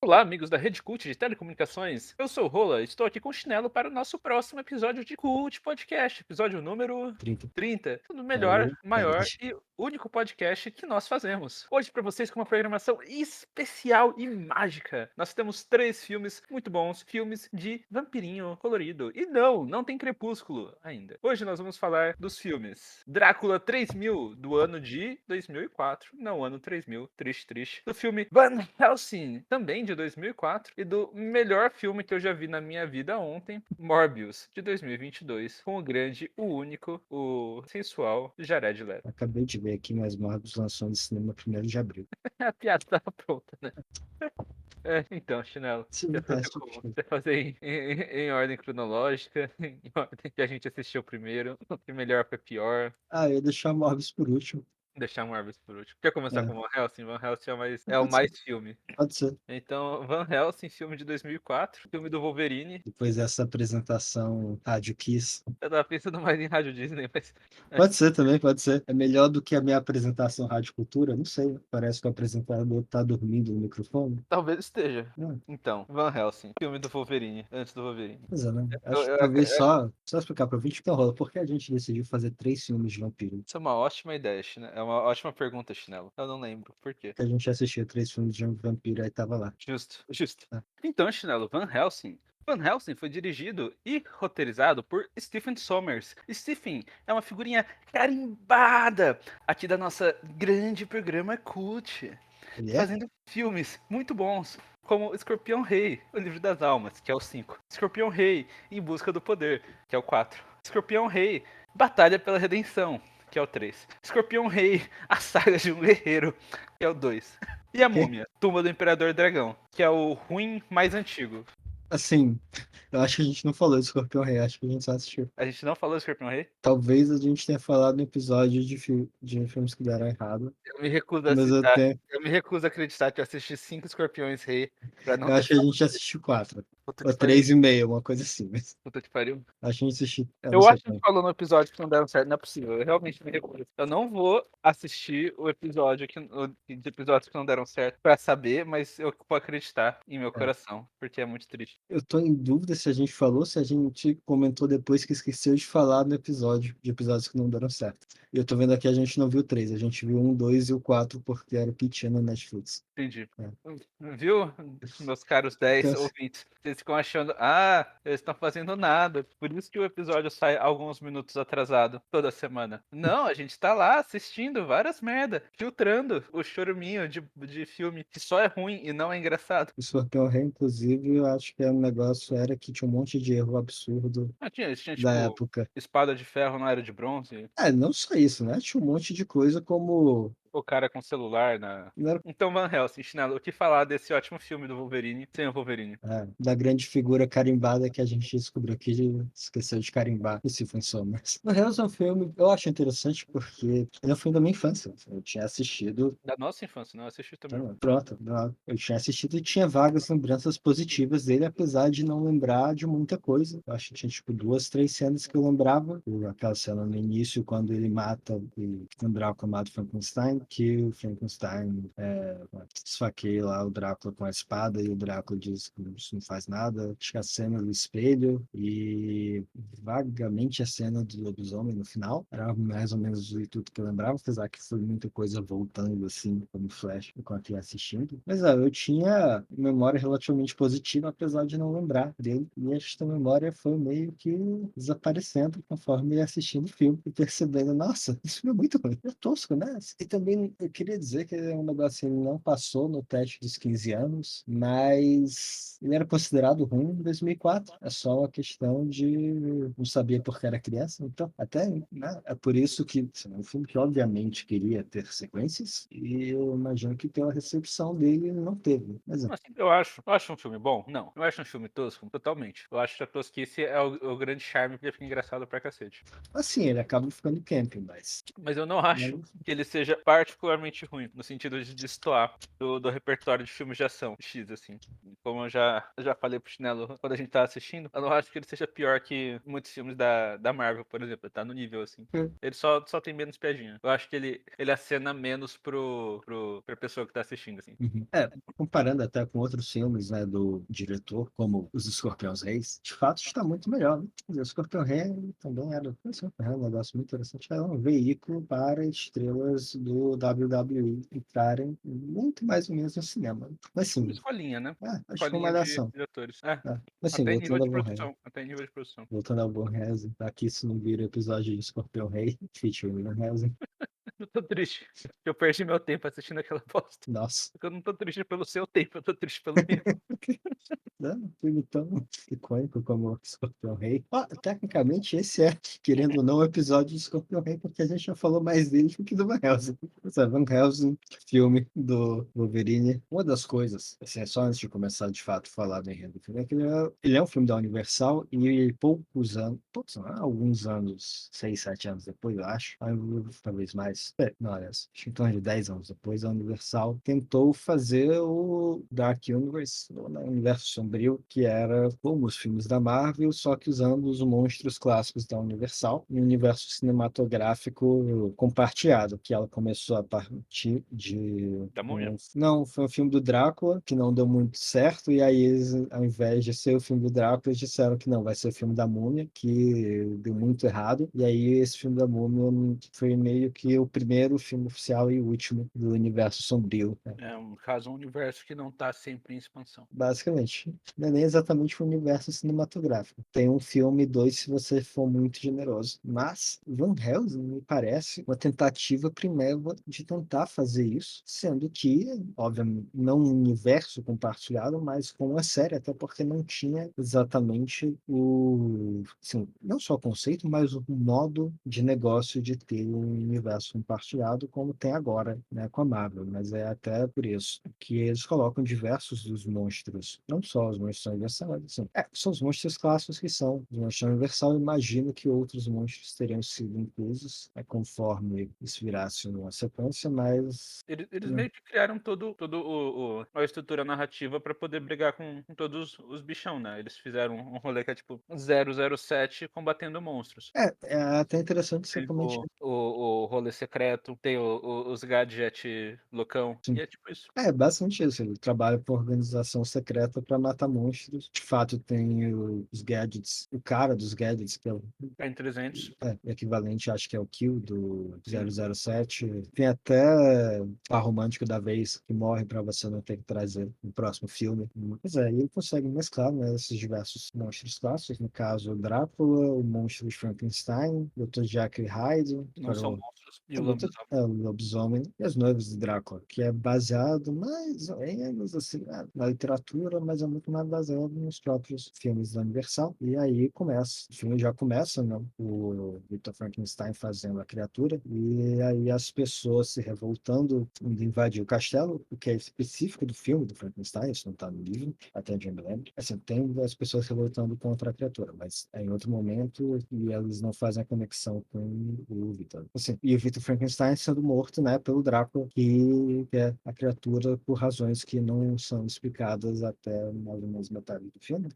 Olá, amigos da Rede Cult de Telecomunicações. Eu sou o Rola, estou aqui com o Chinelo para o nosso próximo episódio de Cult Podcast, episódio número 30. 30, o É melhor, o maior 10. e único podcast que nós fazemos. Hoje para vocês com uma programação especial e mágica. Nós temos 3 filmes muito bons, filmes de vampirinho colorido. E não tem Crepúsculo ainda. Hoje nós vamos falar dos filmes Drácula 3000 do ano de 2004, não ano 3000, triste. Do filme Van Helsing, também de 2004, e do melhor filme que eu já vi na minha vida ontem, Morbius, de 2022, com o grande, o único, o sensual Jared Leto. Acabei de ver aqui, mas Morbius lançou no cinema 1º de abril. A piada tava pronta, né? Então, Chinelo, Sim, você é fazer esse tipo de como? coisa. Você fazer em ordem cronológica, em ordem que a gente assistiu primeiro, de melhor pra pior. Eu ia deixar Morbius por último. Deixar Morbius por último. Quer começar É, com Van Helsing? Van Helsing é o pode ser, mais filme. pode ser. Então, Van Helsing, filme de 2004, filme do Wolverine. Depois dessa apresentação Rádio Kiss. Eu tava pensando mais em Rádio Disney, mas Pode ser também, pode ser. É melhor do que a minha apresentação Rádio Cultura? Não sei. Parece que o apresentador tá dormindo no microfone. talvez esteja. É, Então, Van Helsing, filme do Wolverine, antes do Wolverine. pois é, né? Eu, Acho que eu, talvez só explicar pra gente, então, Rola, por que a gente decidiu fazer 3 filmes de vampiro? Isso é uma ótima ideia, Chinelo. É uma ótima pergunta, Chinelo. Eu não lembro por quê. Que a gente assistia 3 filmes de vampiro, aí tava lá. Justo. É. Então, Chinelo, Van Helsing. Van Helsing foi dirigido e roteirizado por Stephen Sommers. Stephen é uma figurinha carimbada aqui da nossa grande programa Cult, Ele é? fazendo filmes muito bons, como Escorpião Rei, O Livro das Almas, que é o 5. Escorpião Rei, Em Busca do Poder, que é o 4. Escorpião Rei, Batalha pela Redenção, que é o 3. Escorpião Rei, A Saga de um Guerreiro, que é o 2. E a Quê? Múmia, Tumba do Imperador Dragão, que é o ruim mais antigo. Assim, eu acho que a gente não falou de Escorpião Rei, acho que a gente só assistiu. A gente não falou do Escorpião Rei? Talvez a gente tenha falado no episódio de filmes que deram errado, Eu me recuso a mas citar. Eu me recuso a acreditar que eu assisti 5 Escorpiões Rei pra não eu ter acho que a falado. gente assistiu 4, Puta ou que pariu. 3,5, uma coisa assim, mas Puta que pariu. acho que a gente assistiu, eu não Eu sei acho que a gente também. falou no episódio que não deram certo, não é possível. Eu realmente me recuso. Eu não vou assistir o episódio de episódios que não deram certo pra saber, mas eu vou acreditar em meu É. coração, porque é muito triste. Eu tô em dúvida se a gente falou, se a gente comentou depois que esqueceu de falar no episódio, de episódios que não deram certo. E eu tô vendo aqui, a gente não viu o 3, a gente viu um, 2 e o 4 porque era o que tinha no Netflix. Entendi. É. Viu, meus caros 10 Então, ouvintes? Vocês ficam achando, eles estão fazendo nada. Por isso que o episódio sai alguns minutos atrasado toda semana. Não, a gente tá lá assistindo várias merda, filtrando o choruminho de filme que só é ruim e não é engraçado. o Escorpião Rei, inclusive, eu acho que o negócio era que tinha um monte de erro absurdo Tinha da tipo, época. espada de ferro na era de bronze, Não só isso, né? Tinha um monte de coisa como. o cara com celular na. Não era, Então, Van Helsing, Chinelo, o que falar desse ótimo filme do Wolverine sem o Wolverine? da grande figura carimbada que a gente descobriu que esqueceu de carimbar o Stephen Sommers. No real, é um filme, eu acho interessante porque ele é um filme da minha infância. Eu tinha assistido. Da nossa infância, não? Eu assisti também. Pronto, eu tinha assistido e tinha vagas lembranças positivas dele, apesar de não lembrar de muita coisa. Eu acho que tinha tipo 2, 3 cenas que eu lembrava. Aquela cena no início, quando ele mata o Drácula mata o Frankenstein, que o Frankenstein esfaqueia lá o Drácula com a espada e o Drácula diz que isso não faz nada. Acho que a cena do espelho e vagamente a cena do lobisomem no final. Era mais ou menos tudo que eu lembrava, apesar que foi muita coisa voltando assim, como flash, enquanto ia assistindo. Mas eu tinha memória relativamente positiva, apesar de não lembrar dele. E esta memória foi meio que desaparecendo conforme ia assistindo o filme e percebendo, nossa, isso filme é muito ruim. É tosco, né? E também eu queria dizer que é um negócio ele não passou no teste dos 15 anos, mas ele era considerado ruim em 2004. É só uma questão de não saber porque era criança. Então, até, né, é por isso que assim, é um filme que obviamente queria ter sequências e eu imagino que pela recepção dele não teve. Mas Assim, eu acho um filme bom? Não. Eu acho um filme tosco? Totalmente. Eu acho que a tosquice é o grande charme porque fica engraçado pra cacete. assim, ele acaba ficando camping, mas Mas eu não acho que ele seja particularmente ruim, no sentido de destoar do repertório de filmes de ação X, assim. Como eu já falei pro Chinelo quando a gente tá assistindo, eu não acho que ele seja pior que muitos filmes da Marvel, por exemplo. Ele tá no nível, assim. Ele só tem menos piadinha. Eu acho que ele acena menos pra pessoa que tá assistindo, assim. Uhum. Comparando até com outros filmes, né, do diretor, como Os Escorpiões Reis, de fato está muito melhor, né? Quer dizer, o Escorpião Rei também era, o Escorpião Rei é um negócio muito interessante, era um veículo para estrelas do WWE entrarem muito mais ou menos no cinema. Mas Uma sim, escolinha, né? acho que foi uma Escolinha de malhação. diretores. É, Mas sim, até em nível voltando de ao Von Hell. produção. Até em nível de produção. Voltando ao Van Helsing, aqui isso não vira episódio de Escorpião Rei, featuring Van Helsing. Eu tô triste. Eu perdi meu tempo assistindo aquela bosta. Nossa, Eu não tô triste pelo seu tempo, eu tô triste pelo meu. né? Um filme tão icônico como Escorpião Rei. Tecnicamente, esse é, querendo ou não, o episódio de Escorpião Rei, porque a gente já falou mais dele do que do Van Helsing. Van Helsing, filme do Wolverine. Uma das coisas, assim, é só antes de começar de fato a falar do enredo do filme, é que ele é um filme da Universal e poucos anos, alguns anos, 6, 7 anos depois, eu acho, talvez mais, não, aliás, acho que em torno de 10 anos depois, a Universal tentou fazer o Dark Universe, o universo sombrio, que era como os filmes da Marvel, só que usando os monstros clássicos da Universal, um universo cinematográfico compartilhado, que ela começou a partir de... Da múmia? Não, foi um filme do Drácula, que não deu muito certo, e aí eles, ao invés de ser o filme do Drácula, eles disseram que não, vai ser o filme da Múmia, que deu muito errado, e aí esse filme da Múmia foi meio que o primeiro filme oficial e o último do universo sombrio, né? É um caso, um universo que não tá sempre em expansão. Basicamente. Não é nem exatamente um universo cinematográfico. Tem um filme, dois, se você for muito generoso. Mas Van Helsing me parece uma tentativa primeira de tentar fazer isso, sendo que, obviamente, não um universo compartilhado, mas com uma série, até porque não tinha exatamente assim, não só o conceito, mas o modo de negócio de ter um universo compartilhado como tem agora, né, com a Marvel. Mas é até por isso que eles colocam diversos dos monstros, não só os monstros universais, assim, são os monstros clássicos que são os monstros universal. Imagino que outros monstros teriam sido inclusos, conforme isso virasse uma sequência, mas Eles meio que criaram todo a estrutura narrativa pra poder brigar com todos os bichão, né? Eles fizeram um rolê que é tipo 007 combatendo monstros. é até interessante você Tem comentar. o rolê secreto, tem os gadget loucão, e é tipo isso. Basicamente isso. Ele trabalha com organização secreta para matar monstros. De fato, tem os gadgets, o cara dos gadgets, que é o Tá em 300. equivalente, acho que é o Kill do Sim. 007. Tem até a romântico da vez que morre para você não ter que trazer no próximo filme. Pois é, e ele consegue mesclar, né, esses diversos monstros clássicos, no caso o Drácula, o monstro de Frankenstein, o Dr. Jekyll e Hyde, Não para são o monstros. E o lobisomem. o Lobisomem e as Noivas de Drácula, que é baseado mais ou menos assim, na literatura, mas é muito mais baseado nos próprios filmes da Universal. E aí começa, o filme já começa, né? O Victor Frankenstein fazendo a criatura, e aí as pessoas se revoltando, indo invadir o castelo, o que é específico do filme do Frankenstein, isso não está no livro, até onde eu me lembro. Assim, tem as pessoas se revoltando contra a criatura, mas é em outro momento e eles não fazem a conexão com o Victor. Assim, e o Victor Frankenstein sendo morto, né, pelo Drácula, que é a criatura por razões que não são explicadas até mais ou menos metade do filme.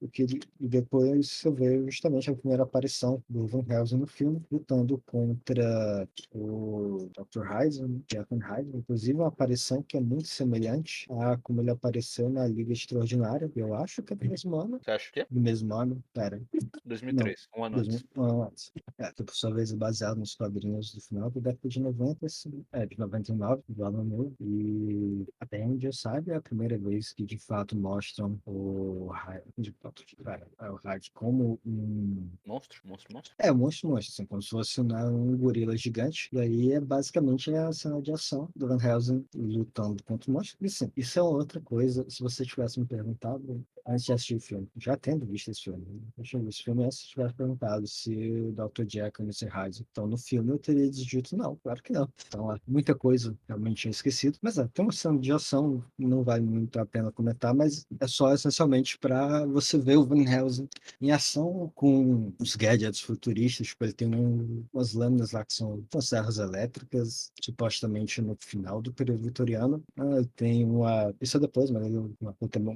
E depois você vê justamente a primeira aparição do Van Helsing no filme, lutando contra o Dr. Heisen, Jeffrey Heisen, inclusive uma aparição que é muito semelhante a como ele apareceu na Liga Extraordinária, eu acho que é do mesmo ano, Você acha que é? do mesmo ano, pera, não, 2003, um ano antes. 2000, antes. Que por sua vez é baseado nos quadrinhos do final da década de 90, assim, de 99, do Alan Moore, e até onde eu saiba é a primeira vez que de fato mostram o Hyde, o Hyde como Monstro, monstro, monstro. um monstro, assim, como se fosse, né, um gorila gigante, e aí é basicamente a cena de ação do Van Helsing lutando contra o monstro. E sim, isso é outra coisa, se você tivesse me perguntado antes de assistir o filme, já tendo visto esse filme, né? Eu vi esse filme antes, se tivesse perguntado se o Dr. Jack e o Mr. Hyde estão no filme, eu teria dito não. Não, claro que não. Então, muita coisa realmente tinha esquecido. Mas tem uma cena de ação, não vale muito a pena comentar, mas é só essencialmente para você ver o Van Helsing em ação com os gadgets futuristas. Tipo, ele tem umas lâminas lá que são serras elétricas, supostamente no final do período vitoriano. Tem isso é depois, mas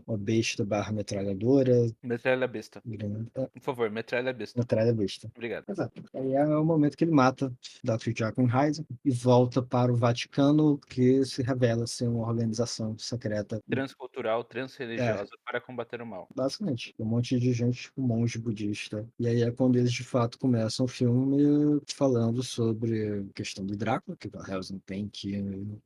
uma besta barra metralhadora. Metralha besta. Grande, Por favor, metralha besta. metralha besta. Obrigado. Exato. Aí é o momento que ele mata Dr. Jekyll Hyde e volta para o Vaticano, que se revela ser uma organização secreta. Transcultural, É, transreligiosa para combater o mal. basicamente, um monte de gente, tipo, monge budista. E aí é quando eles de fato começam o filme falando sobre a questão do Drácula, que o Van Helsing tem que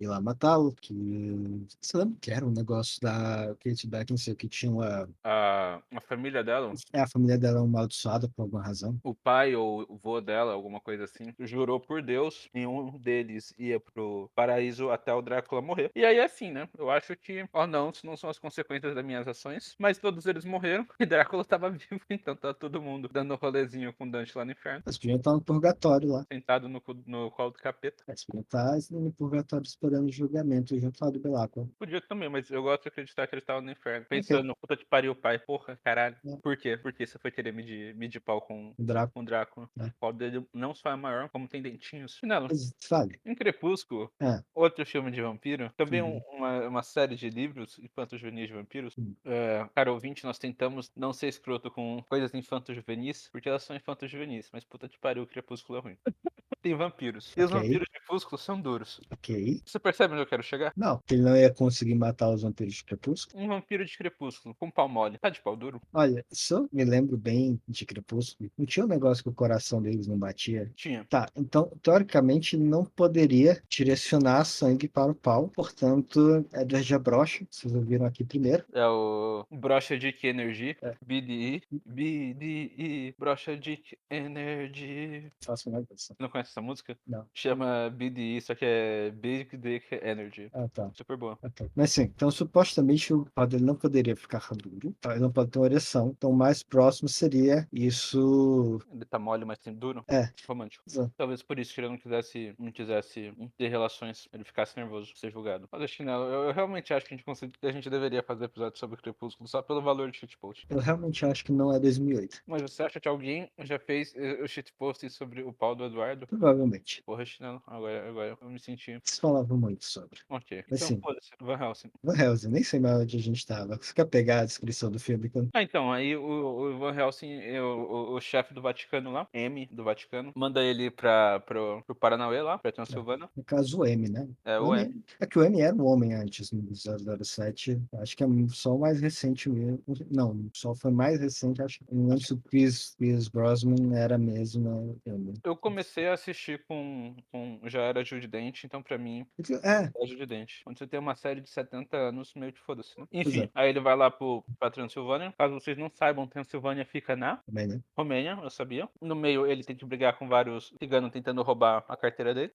ir lá matá-lo, que você lembra que era um negócio da Kate Beckinsale que tinha uma. A família dela, A família dela é amaldiçoada por alguma razão. o pai ou o vô dela, alguma coisa assim, jurou por Deus e um deles ia pro paraíso até o Drácula morrer. E aí, assim, né? Eu acho que, não, isso não são as consequências das minhas ações, mas todos eles morreram e Drácula tava vivo, então tá todo mundo dando um rolezinho com Dante lá no inferno, Eles podiam estar no purgatório lá. sentado no colo do capeta. Eles podiam estar no purgatório esperando o julgamento junto lá do Belacqua. Podia também, mas eu gosto de acreditar que ele tava no inferno. Ok. Pensando, puta que pariu, pai, porra, caralho. É. Por quê? Porque você foi querer medir pau com O Drácula. o Drácula. É. O pau dele não só é maior, como tem dentinhos. Não, Mas, fale. em Crepúsculo, É. outro filme de vampiro, também Uhum. uma série de livros infanto-juvenis de vampiros. Uhum. Cara, ouvinte, nós tentamos não ser escroto com coisas infanto-juvenis, porque elas são infanto-juvenis, mas puta que pariu, o Crepúsculo é ruim. Tem vampiros. E os Ok. vampiros de Crepúsculo são duros. Ok. Você percebe onde eu quero chegar? Não, ele não ia conseguir matar os vampiros de Crepúsculo. Um vampiro de Crepúsculo, com pau mole. Tá de pau duro? Olha, se eu me lembro bem de Crepúsculo, não tinha um negócio que o coração deles não batia. Tinha. Tá, então, teoricamente, não poderia direcionar sangue para o pau, portanto, Edward já brocha, vocês ouviram aqui primeiro. É o Brocha Dick Energy. É. BDE. BDE. Brocha Dick Energy. Faço uma coisa. Não conhece essa música? Não. Chama BDE, só que é Big Dick Energy. Ah, tá. Super boa. Ok. Mas sim, então supostamente o pau dele não poderia ficar duro, tá? Ele não pode ter uma ereção. Então o mais próximo seria isso. Ele tá mole, mas tem duro. É, Romântico. exato. Talvez por isso que ele não quisesse ter relações, ele ficasse nervoso, ser julgado. Mas acho que não, eu realmente acho que a gente deveria fazer episódio sobre Crepúsculo só pelo valor de shitpost. Eu realmente acho que não é 2008. Mas você acha que alguém já fez o shitpost sobre o pau do Eduardo? Provavelmente. Porra, chinelo. Agora eu me senti. Eles falavam muito sobre. Ok. Mas Então, sim, foda-se, Van Helsing. Van Helsing, nem sei mais onde a gente estava. Você quer pegar a descrição do filme? Então, aí o Van Helsing, o chefe do Vaticano lá, M do Vaticano, manda ele pro Paranauê lá, pra Transilvânia. No caso, o M, né? É, O o M. M, é que o M era um homem antes, no 007. Acho que é só o mais recente mesmo. Não, só foi mais recente. Acho que não lembro se o Pierce Brosnan era mesmo. M. Eu comecei a assistir já era Judy Dent, então pra mim É, é Judy Dent. Quando você tem uma série de 70 anos, meio que foda-se, né? pois Enfim, é, aí ele vai lá pra Transilvânia. Caso vocês não saibam, Transilvânia fica na também, né? Romênia, eu sabia. No meio, ele tem que brigar com vários ciganos tentando roubar a carteira dele.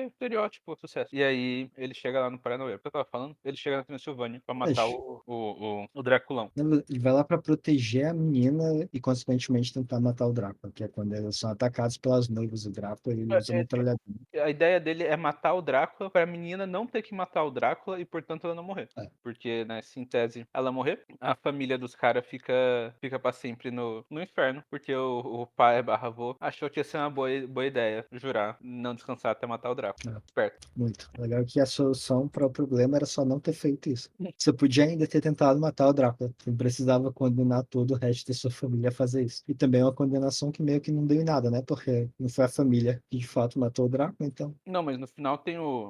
Estereótipo, sucesso. E aí, ele chega lá no Paranauê. O que eu tava falando? Ele chega na Transilvânia pra matar Mas, o Draculão. ele vai lá para proteger a menina e, consequentemente, tentar matar o Drácula, que é quando eles são atacados pelas noivas do Drácula, ele usa metralhadora. A ideia dele é matar o Drácula pra menina não ter que matar o Drácula e, portanto, ela não morrer. É. Porque, né, se em tese ela morrer, a família dos caras fica pra sempre no inferno. Porque o pai barra avô achou que ia ser uma boa ideia jurar não descansar até matar o Drácula. É. Esperto. Muito. Legal que a solução para o problema era só não ter feito isso. Você podia ainda ter tentado matar o Drácula. Você não precisava condenar todo o resto da sua família a fazer isso. E também é uma condenação que meio que não deu em nada, né? Porque não foi a família que de fato matou o Drácula, então. Não, mas no final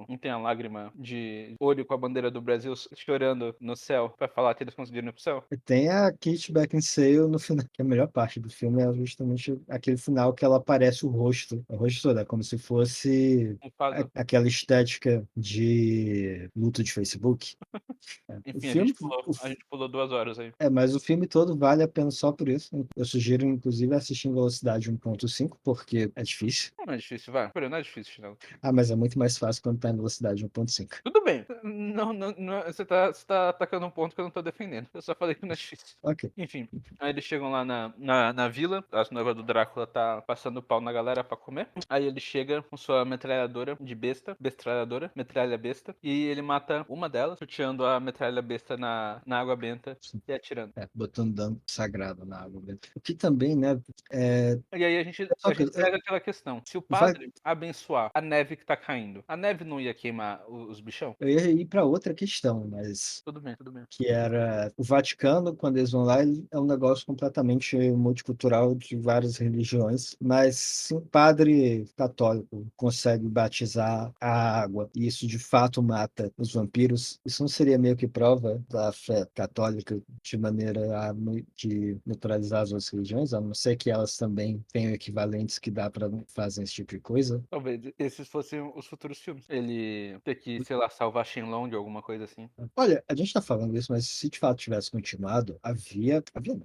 não tem a lágrima de olho com a bandeira do Brasil chorando no céu pra falar que eles conseguiram ir pro céu? E tem a Kate Beckinsale no final, que é a melhor parte do filme é justamente aquele final que ela aparece o rosto todo, é como se fosse Um fado. aquela estética de luta de Facebook. É. O Enfim, filme, a gente pulou 2 horas aí. mas o filme todo vale a pena só por isso. Eu sugiro, inclusive, assistir em velocidade 1.5, porque é difícil. Não é difícil, vai. Pera, não é difícil, Chinelo. Ah, mas é muito mais fácil quando tá em velocidade 1.5. Tudo bem. Não, você tá atacando um ponto que eu não tô defendendo. Eu só falei que não é difícil. Ok. Enfim, aí eles chegam lá na vila, as noivas do Drácula tá passando pau na galera pra comer. Aí ele chega com sua metralhadora de besta, metralhadora, metralha besta, e ele mata uma delas, sorteando a metralha besta na água benta e atirando. É, botando dano sagrado na água. Mesmo. O que também, né? É, E aí a gente, é a uma gente coisa, pega aquela questão. Se o vai, padre abençoar a neve que tá caindo, a neve não ia queimar os bichão? eu ia ir para outra questão, mas Tudo bem, tudo bem. que era o Vaticano, quando eles vão lá, é um negócio completamente multicultural de várias religiões, mas se um padre católico consegue batizar a água e isso de fato mata os vampiros, isso não seria meio que prova da fé católica de maneira de neutralizar as outras religiões, a não ser que elas também tenham equivalentes que dá para fazer esse tipo de coisa? Talvez esses fossem os futuros filmes. Ele ter que, sei lá, salvar Shenlong ou alguma coisa assim. Olha, a gente está falando isso, mas se de fato tivesse continuado, havia,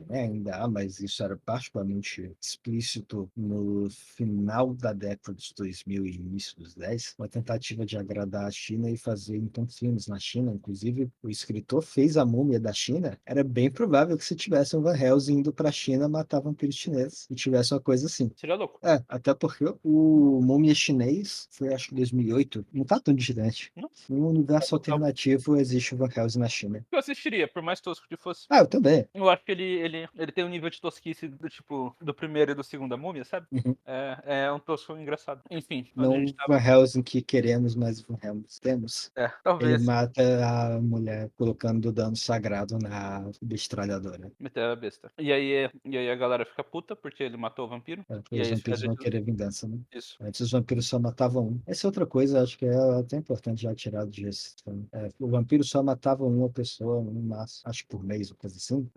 né, ainda há, mas isso era particularmente explícito no final da década de 2000 e início dos 10, uma tentativa de agradar a China e fazer então filmes na China. Inclusive, o escritor fez a Múmia da China. Era bem provável que se tivesse um Van Helsing indo para a China matar vampiros chineses e tivesse uma coisa assim. Seria louco. É, até porque o Múmia chinês foi, acho que 2008, não tá tão distante. Não. Em um universo alternativo existe o Van Helsing na China. Eu assistiria, por mais tosco que fosse. Ah, eu também. Eu acho que ele tem um nível de tosquice do tipo do primeiro e do segundo a múmia, sabe? Uhum. É um tosco engraçado. Enfim, onde a Não gente o tava. Van Helsing que queremos, mas o Van Helsing temos. Ele Talvez mata a mulher colocando dano sagrado na metralhadora. meter a besta. E aí a galera fica puta porque ele matou o vampiro. É, E os aí a vampiros vão gente. querer vingança, né? Isso. Antes os vampiros só matavam um. Essa é outra coisa, acho que é até importante já tirar de gestão. O vampiro só matava uma pessoa, no máximo, acho que por mês, ou coisa assim.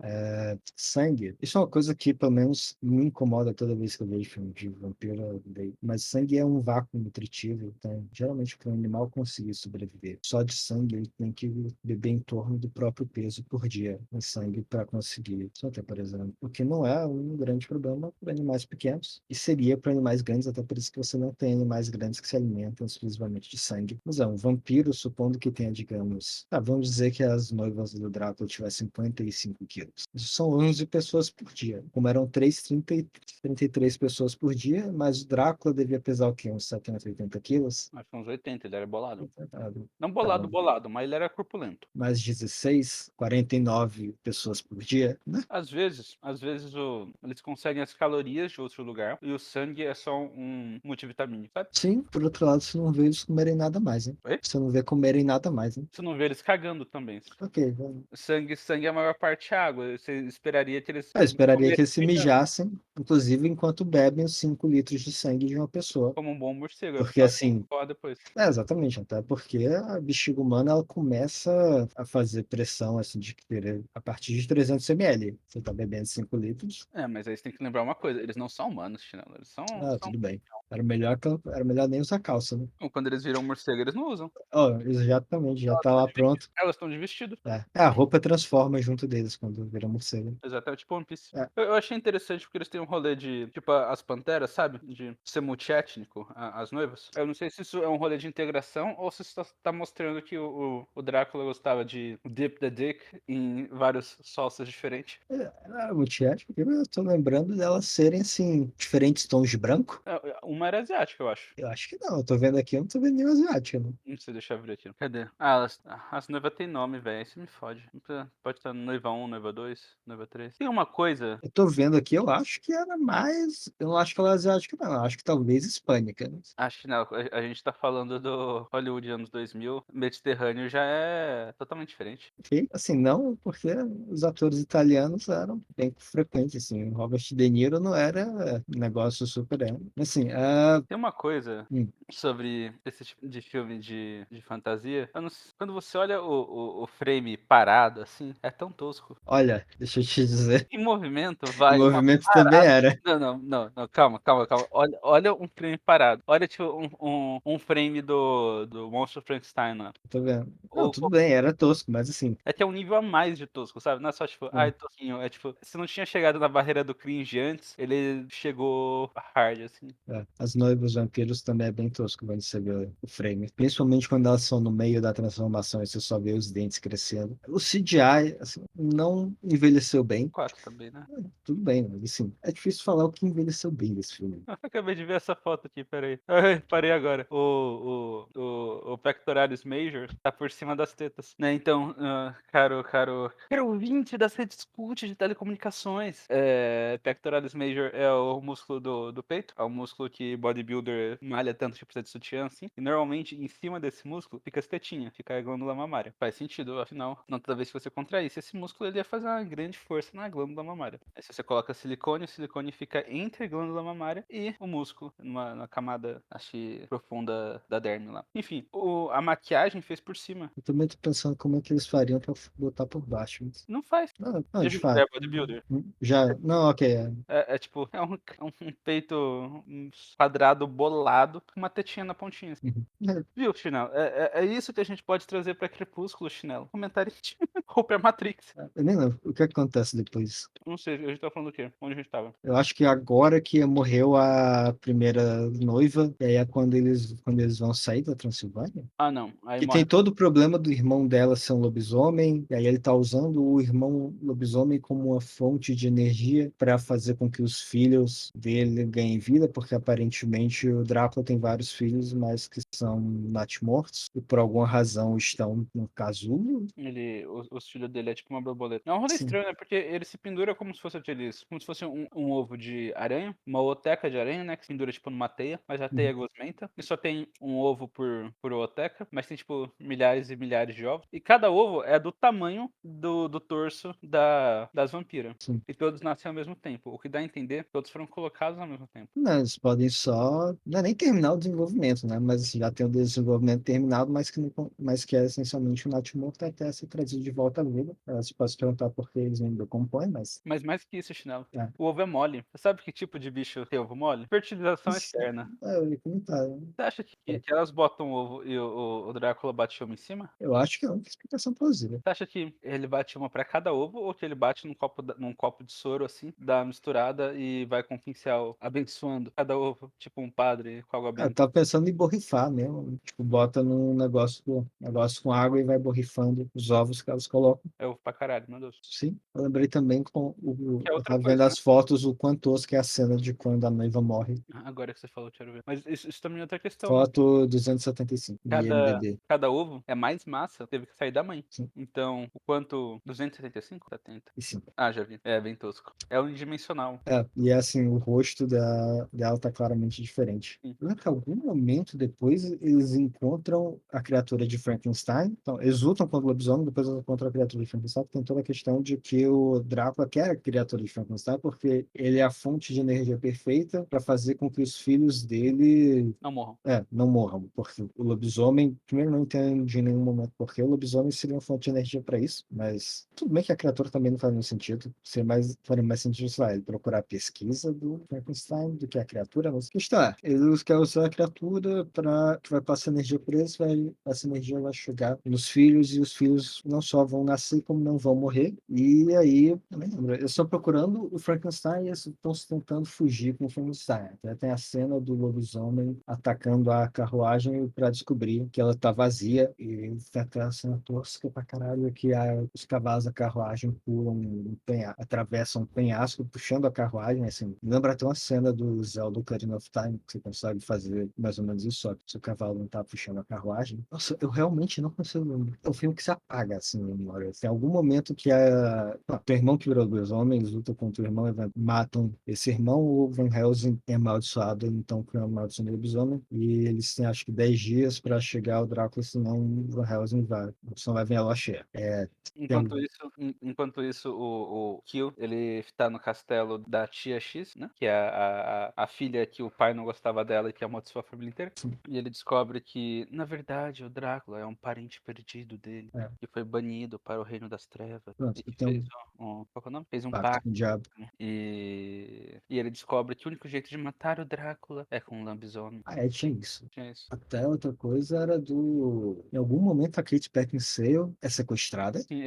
Sangue. Isso é uma coisa que, pelo menos, me incomoda toda vez que eu vejo filme de vampiro. Mas sangue é um vácuo nutritivo. Então, geralmente, para um animal conseguir sobreviver só de sangue, ele tem que beber em torno do próprio peso por dia em sangue para conseguir. Só até, por exemplo. O que não é um grande problema para animais pequenos. E seria para animais grandes, até por isso que você não tem animais grandes que se alimentam exclusivamente de sangue. Mas é um vampiro, supondo que tenha, digamos, vamos dizer que as noivas do Drácula tivessem 55 quilos. Isso são 11 pessoas por dia. Como eram 33 pessoas por dia, mas o Drácula devia pesar o quê? Uns 70, 80 quilos? Acho que uns 80, ele era bolado. Ah, Não tá. bolado, mas ele era corpulento. Mais 16, 49 pessoas por dia, né? Às vezes eles conseguem as calorias de outro lugar e o sangue é só um multivitamínico, sabe? Sim, por outro lado, você não vê eles comerem nada mais, né? Oi? Você não vê comerem nada mais, né? Você não vê eles cagando também. Ok, vamos. Sangue é a maior parte água. Você esperaria que eles Eu esperaria que comessem eles se mijando, mijassem, inclusive enquanto bebem os 5 litros de sangue de uma pessoa. como um bom morcego. É Porque só tem assim, que depois. exatamente, até porque a bexiga humana ela começa a fazer pressão assim de querer a partir de 300 ml. Você tá bebendo 5 litros, Mas aí você tem que lembrar uma coisa: eles não são humanos, Chinelo. Eles são. tudo bem. Era melhor nem usar calça, né? Quando eles viram morcego, eles não usam. Ó, exatamente, já tá lá pronto. Elas estão de vestido. A roupa transforma junto deles quando vira morcego. Exatamente, tipo One Piece. É, Eu achei interessante porque eles têm um rolê de, tipo, as panteras, sabe? De ser multiétnico, as noivas. Eu não sei se isso é um rolê de integração ou se isso tá mostrando que o Drácula gostava de dip the dick em vários salsas diferentes. multiétnico, eu tô lembrando delas serem assim, diferentes tons de branco. Uma era asiática, eu acho. Eu acho que não, eu tô vendo aqui, eu não tô vendo nenhum asiático, né? Não sei, deixa eu abrir aqui. Cadê? As noivas têm nome, velho. Isso me fode. Pode estar noiva um, noiva 2, noiva 3. Tem uma coisa. Eu tô vendo aqui, eu acho que era mais. Eu não acho que ela é asiática, não. Eu acho que talvez hispânica, né? Acho que não. A gente tá falando do Hollywood anos 2000. Mediterrâneo já é totalmente diferente. E, assim, não, porque os atores italianos eram bem frequentes, assim. O Robert De Niro não era um negócio super. Assim, Tem uma coisa hum, sobre esse tipo de filme de fantasia. Eu não sei- quando você olha o frame parado, assim, é tão tosco. olha, deixa eu te dizer, Em movimento, o vai uma movimento também parada. era. Não, calma. Olha um frame parado. Olha, tipo, um frame do Monstro Frankenstein lá. Tô vendo. Não, Ou, tudo bem, era tosco, mas assim. é que é um nível a mais de tosco, sabe? Não é só, tipo, ai, hum, tosquinho. É tipo, se não tinha chegado na barreira do cringe antes, ele chegou hard, assim. as noivas vampiros também é bem tosco quando você vê o frame. Principalmente quando elas são no meio da transformação e você só vê os dentes crescendo. O CGI, assim, não envelheceu bem. 4 também, né? Tudo bem, mas assim, é difícil falar o que envelheceu bem desse filme. Acabei de ver essa foto aqui, peraí. Ai, parei agora. O Pectoralis Major tá por cima das tetas, né? Então, caro ouvinte das redes cult de telecomunicações, Pectoralis Major é o músculo do peito, é o músculo que bodybuilder malha tanto que precisa de sutiã, assim. E normalmente, em cima desse músculo, fica as tetinhas, fica a glândula mamária. Faz sentido, afinal, não toda vez que você contraísse esse músculo, ele ia fazer uma grande força na glândula mamária. Aí se você coloca silicone, o silicone fica entre a glândula mamária e o músculo, numa camada, acho que profunda da derme lá. Enfim, a maquiagem fez por cima. Eu também tô pensando como é que eles fariam pra botar por baixo. Não faz. Não, não, Já de viu mulher fato. bodybuilder? Já, não, ok. Tipo, é um peito quadrado bolado com uma tetinha na pontinha. Uhum. Viu, Chinelo? É isso que a gente pode trazer pra Crepúsculo, Chinelo. Comentarista. Ou pra Matrix. Eu nem lembro o que acontece depois. Não sei, a gente tá falando do quê? Onde a gente tava? Eu acho que agora que morreu a primeira noiva, e aí é quando eles vão sair da Transilvânia. Ah, não. Aí Que tem morre. todo o problema do irmão dela ser um lobisomem, e aí ele tá usando o irmão lobisomem como uma fonte de energia para fazer com que os filhos dele ganhem vida, porque aparentemente o Drácula tem vários filhos, mas que são natimortos, e por alguma razão estão no casulo. Os filhos dele é tipo uma borboleta. É um rolê Sim. estranho, né? Porque ele se pendura como se fosse um ovo de aranha, uma oteca de aranha, né? Que se pendura tipo numa teia, mas a teia é gosmenta. E só tem um ovo por oteca, mas tem tipo milhares e milhares de ovos. E cada ovo é do tamanho do torso das vampiras. Sim. E todos nascem ao mesmo tempo. O que dá a entender que todos foram colocados ao mesmo tempo. Não, eles podem só. Não é nem terminar o desenvolvimento, né? Mas já tem o desenvolvimento terminado, mas que é essencialmente um natimorto até ser trazido de volta à vida. Você pode se perguntar por que eles não decompõem, mas. Mas mais que isso, Chinelo. É. O ovo é mole. Você sabe que tipo de bicho tem ovo mole? Fertilização Isso, externa. eu ia comentar. Você acha que elas botam o ovo e o Drácula bate uma em cima? Eu acho que é a única explicação plausível. Você acha que ele bate uma pra cada ovo ou que ele bate num copo de soro assim, dá uma misturada e vai com o pincel abençoando cada ovo, tipo um padre com água Eu benta? tava pensando em borrifar mesmo. Tipo, bota num negócio com água e vai borrifando os ovos que elas colocam. É ovo pra caralho, meu Deus. Sim. Eu lembrei também Que é eu outra tava vendo coisa, né? as fotos, o quão tosca é a cena de quando a noiva morre. Agora que você falou, quero ver. Mas isso também é outra questão, né? Foto 275 de Cada, IMDb. cada ovo é mais massa, teve que sair da mãe. Sim. Então, o quanto? 275? 70. E sim. Ah, já vi. É bem tosco. É unidimensional. E é assim, o rosto dela tá claramente diferente. Sim. Eu lembro que em algum momento depois eles encontram a criatura de Frankenstein. Então, eles lutam contra o lobisomem, depois eles encontram a criatura de Frankenstein. Tem toda a questão de que o Drácula quer a criatura de Frankenstein porque ele é a fonte de energia perfeita para fazer com que os filhos dele Não morram. não morram. Porque o lobisomem, primeiro, não entendo de nenhum momento porque o lobisomem seria uma fonte de energia para isso, mas tudo bem que a criatura também não faz muito sentido. Faria mais sentido, sei lá, ele procurar a pesquisa do Frankenstein do que a criatura, mas a questão é, eles querem usar a criatura para que vai passar energia por eles, essa energia vai chegar nos filhos e os filhos não só vão nascer, como não vão morrer. E aí, eu nem lembro, eles estão procurando o Frankenstein e eles estão tentando fugir com o Frankenstein. Até tem a cena do lobisomem atacando a carruagem para descobrir que ela tá vazia e tem aquela cena tosca pra caralho que os cavalos da carruagem pulam atravessam um penhasco puxando a carruagem, assim. Lembra até uma cena do Zelda Ocarina of Time, que você consegue fazer mais ou menos isso, só que o seu cavalo não tá puxando a carruagem. Nossa, eu realmente não consigo lembrar. É um filme que se apaga, assim, na memória. Tem algum momento que teu irmão que virou lobisomem, eles lutam contra o irmão, matam esse irmão, o Van Helsing é amaldiçoado, então criam a maldição do lobisomem, e eles têm acho que 10 dias para chegar ao Drácula, senão o Van Helsing vai, senão vai vir a lua cheia. Enquanto isso, o Kill, ele tá no castelo da tia X, né? Que é a filha que o pai não gostava dela e que amaldiçoou a família inteira. E ele descobre que, na verdade, o Drácula é um parente perdido dele, É, que foi banido para o reino das trevas pronto, e que tem fez um qual que é o nome? Fez um pacto com pacto. o diabo. E ele descobre que o único jeito de matar o Drácula é com um lobisomem. Tinha isso. É isso. Até outra coisa era em algum momento a Kate Beckinsale é sequestrada. Sim,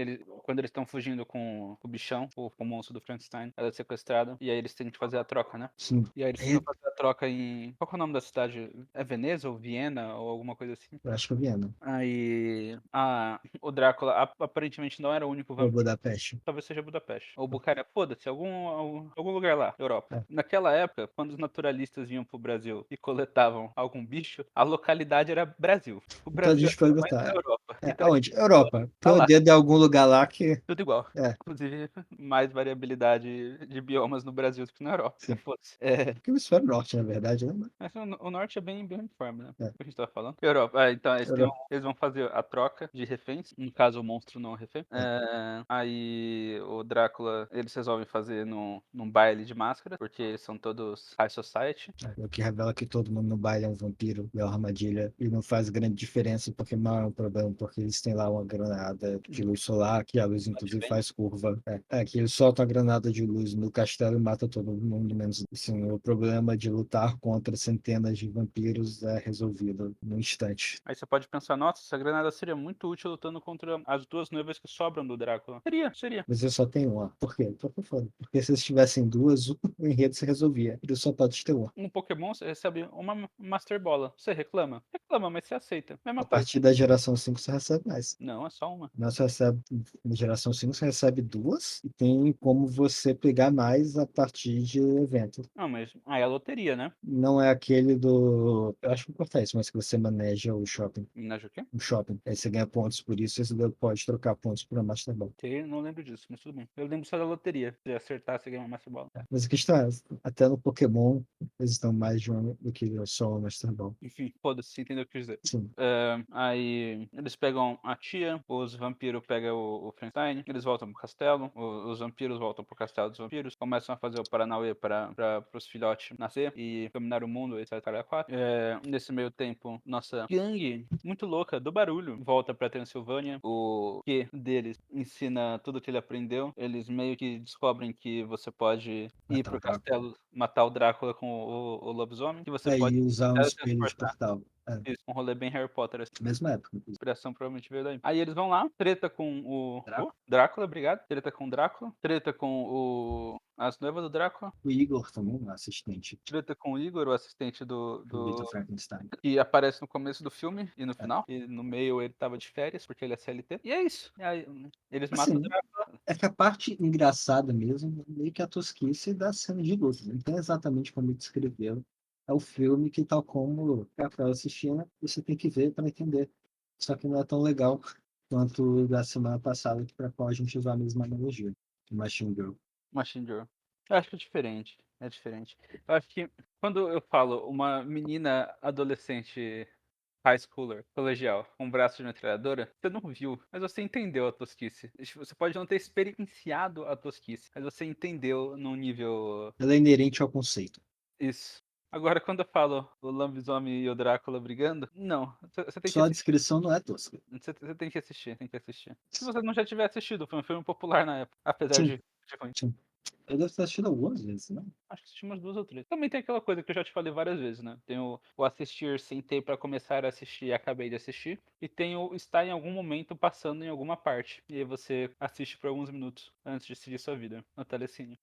quando eles estão fugindo com o bichão, com o monstro do Frankenstein, ela é sequestrada, e aí eles têm que fazer a troca, né? Sim. E aí eles Aí, tentam fazer a troca em. Qual que é o nome da cidade? É Veneza ou Viena ou alguma coisa assim? eu acho que eu vi, né? Aí o Drácula aparentemente não era o único Ou vampiro. Budapeste. Talvez seja Budapeste. Ou Bucareste. Foda-se, algum lugar lá, Europa. É. Naquela época, quando os naturalistas vinham pro Brasil e coletavam algum bicho, a localidade era Brasil. O Então a Brasil gente é mais perguntar, da Europa. Então a gente aonde? Europa. tá Tem o lá. dedo em algum lugar lá que. Tudo igual. É, Inclusive, mais variabilidade de biomas no Brasil do que na Europa. sim. Foda-se. É, Que hemisfério norte, na verdade, né? mas o norte é bem uniforme, né? É, O que a gente tava falando? Europa. Então, Europa. eles vão fazer a troca de reféns. No caso, o monstro não é refém. É. Aí o Drácula, eles resolvem fazer num baile de máscara, porque eles são todos high society. O que revela que todo mundo no baile é um vampiro, é uma armadilha, e não faz grande diferença, porque não é um problema, porque eles têm lá uma granada de luz solar, que a luz inclusive faz curva. Que eles soltam a granada de luz no castelo e mata todo mundo, menos assim, o problema de lutar contra centenas de vampiros é resolvido num instante. Aí você pode pensar, nossa, essa granada seria muito útil lutando contra as duas noivas que sobram do Drácula. Seria. Mas eu só tenho uma. Por quê? Porque foda. Porque se eles tivessem duas, o enredo se resolvia. Ele só pode ter uma. Um Pokémon, você recebe uma Master Bola. Você reclama? Reclama, mas você aceita. Mesma A coisa. partir da geração 5 você recebe mais. Não, é só uma. Você recebe, na geração 5 você recebe duas e tem como você pegar mais a partir de evento. Não, mas aí é loteria, né? Não é aquele do. Eu acho que não importa isso, mas que você maneja o shopping. Minas o quê? O shopping. Aí você ganha pontos por isso e você pode trocar pontos por uma Master Ball. Não lembro disso, mas tudo bem. Eu lembro só da loteria. Se acertar, você ganha uma Master Bola. Mas a questão é, até no Pokémon, eles estão mais de uma do que só uma Master Ball. Enfim, foda-se, você entendeu o que eu quis dizer. Sim. Aí eles pegam a tia, os vampiros pegam o Frankenstein, eles voltam pro castelo, os vampiros voltam pro castelo dos vampiros, começam a fazer o Paranauê para os filhotes nascer e dominar o mundo, etc. Nesse meio tempo, nossa gangue muito louca do barulho volta pra Transilvânia. O que deles ensina tudo que ele aprendeu. Eles meio que descobrem que você pode ir Matar o pro Drácula. castelo, matar o Drácula com o lobisomem, que você pode E usar um espelho de teletransportar. portal. Isso, um rolê bem Harry Potter, assim. Mesma época. A inspiração provavelmente veio daí. Aí eles vão lá, treta com o Drácula. Drácula, obrigado. Treta com o Drácula. Treta com as noivas do Drácula. O Igor também, um assistente Treta com o Igor, o assistente do Victor Frankenstein. que aparece no começo do filme e no É. final. E no meio ele tava de férias, porque ele é CLT. E é isso. E aí, eles matam o Assim, Drácula. é que a parte engraçada mesmo, é meio que a tosquice da cena de luta. Não tem exatamente como descrever. É o filme que, tal como o Rafael assistindo, você tem que ver para entender. Só que não é tão legal quanto o da semana passada, para qual a gente usou a mesma analogia. Machine Girl. Machine Girl. Eu acho que é diferente. É diferente. Eu acho que quando eu falo uma menina adolescente high schooler, colegial, com um braço de metralhadora, você não viu, mas você entendeu a tosquice. Você pode não ter experienciado a tosquice, mas você entendeu num nível. Ela é inerente ao conceito. Isso. Agora, quando eu falo o lobisomem e o Drácula brigando, não. Você tem que Só a assistir. descrição não é tosca. Você tem que assistir, tem que assistir. Se você não já tiver assistido, foi um filme popular na época, apesar Sim, de ruim. sim. Eu devo ter assistido algumas vezes, né? Acho que assisti umas duas ou três. Também tem aquela coisa que eu já te falei várias vezes, né? Tem o assistir, sentei pra começar a assistir e acabei de assistir. E tem o estar em algum momento passando em alguma parte. E aí você assiste por alguns minutos antes de seguir sua vida no telecine.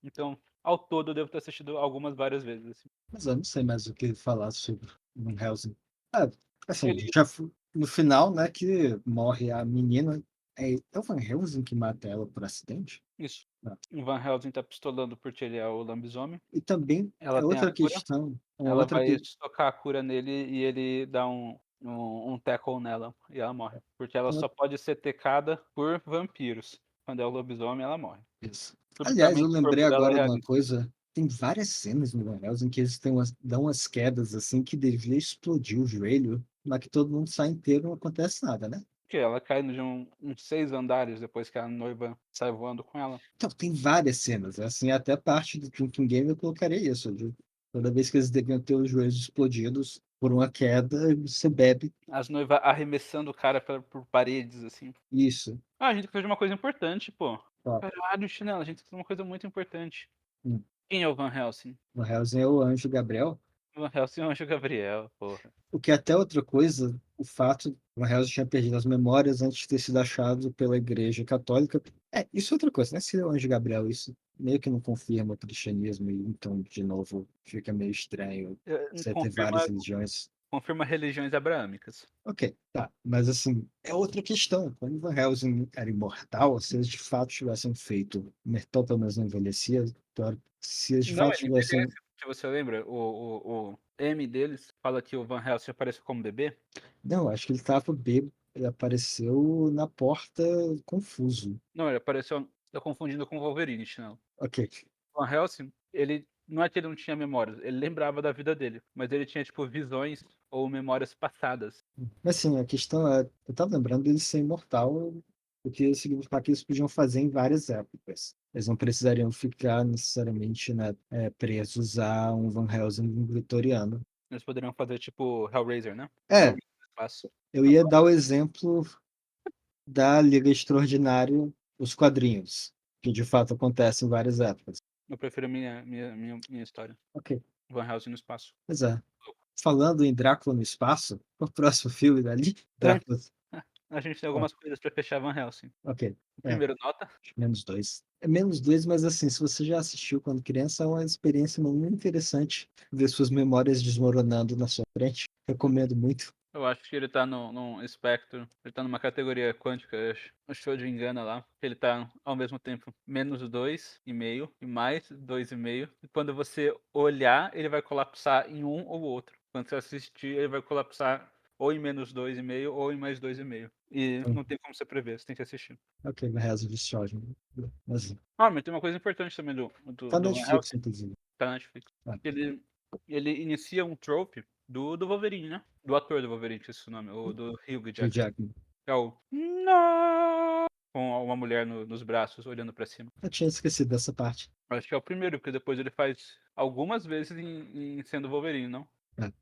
Então, ao todo, eu devo ter assistido algumas várias vezes. Assim. Mas eu não sei mais o que falar sobre Van Helsing. Ah, assim, Ele, no final, né, que morre a menina. É o Van Helsing que mata ela por acidente? isso. Não. O Van Helsing tá pistolando porque ele é o lobisomem. E também Ela é tem a outra cura. questão. Uma Ela outra vai que. estocar a cura nele e ele dá um tackle nela. E ela morre. Porque ela só pode ser tecada por vampiros. Quando é o lobisomem, ela morre. Isso. Aliás, eu Supostamente o lembrei corpo dela é agora de uma realista. coisa. Tem várias cenas no Van Helsing que eles dão umas quedas assim que devia explodir o joelho, mas que todo mundo sai inteiro e não acontece nada, né? Porque ela cai de uns 6 andares depois que a noiva sai voando com ela. Então, tem várias cenas, assim, até parte do Drinking Game eu colocaria isso, viu? Toda vez que eles deviam ter os joelhos explodidos por uma queda, você bebe As noivas arremessando o cara por paredes, assim. isso. Ah, a gente precisa de uma coisa importante, pô. Ó, Caralho, chinelo, a gente precisa de uma coisa muito importante. hum. Quem é o Van Helsing? No Hellsing é o Anjo Gabriel, O Van Helsing é o Anjo Gabriel, porra. o que é até outra coisa o fato de Van Helsing tinha perdido as memórias antes de ter sido achado pela Igreja Católica. Isso é outra coisa, né? Se é o anjo Gabriel, isso meio que não confirma o cristianismo, e então, de novo, fica meio estranho você ter várias Confirma, religiões. confirma religiões abraâmicas. Ok, tá. Mas assim, é outra questão. Quando Van Helsing era imortal, se eles de fato tivessem feito. Merton pelo menos não envelhecia, claro, se eles de Não, fato ele tivessem. envelhece, se você lembra, o M deles fala que o Van Helsing apareceu como bebê. Não, acho que ele estava bêbado. Ele apareceu na porta confuso. Não, ele apareceu. Tô confundindo com o Wolverine, não. Ok. O Van Helsing, ele não é que ele não tinha memórias, ele lembrava da vida dele, mas ele tinha tipo visões ou memórias passadas. Mas assim, a questão é, eu tava lembrando dele ser imortal, porque significa que eles podiam fazer em várias épocas. Eles não precisariam ficar necessariamente, né, presos a um Van Helsing vitoriano. Eles poderiam fazer tipo Hellraiser, né? É, Hellraiser no espaço. eu ia dar o exemplo da Liga Extraordinária, os quadrinhos, que de fato acontecem em várias épocas. Eu prefiro minha história. Ok, Van Helsing no espaço. pois é. Falando em Drácula no espaço, o próximo filme dali, Antes, Drácula. a gente tem Ah, algumas coisas pra fechar Van Helsing. ok, O é. primeiro, nota. -2. É -2, mas assim, se você já assistiu quando criança, é uma experiência muito interessante ver suas memórias desmoronando na sua frente. Recomendo muito. Eu acho que ele tá num espectro, ele tá numa categoria quântica, eu acho. O show de engana lá. Ele tá ao mesmo tempo -2,5 e mais 2,5. E quando você olhar, ele vai colapsar em um ou outro. Quando você assistir, ele vai colapsar ou em -2,5 ou em mais 2,5. E Então, não tem como você prever, você tem que assistir. ok, me reza de sorte. Mas Ah, mas tem uma coisa importante também tá na do Van Netflix, Helsing, inclusive. tá na Netflix. Ah, Ele inicia um trope do Wolverine, né? Do ator do Wolverine, que esse é o nome, o do Hugh Hugh Jackman. Jackman. É o "Não", com uma mulher nos braços, olhando pra cima. Eu tinha esquecido dessa parte. Acho que é o primeiro, porque depois ele faz algumas vezes em sendo Wolverine, não?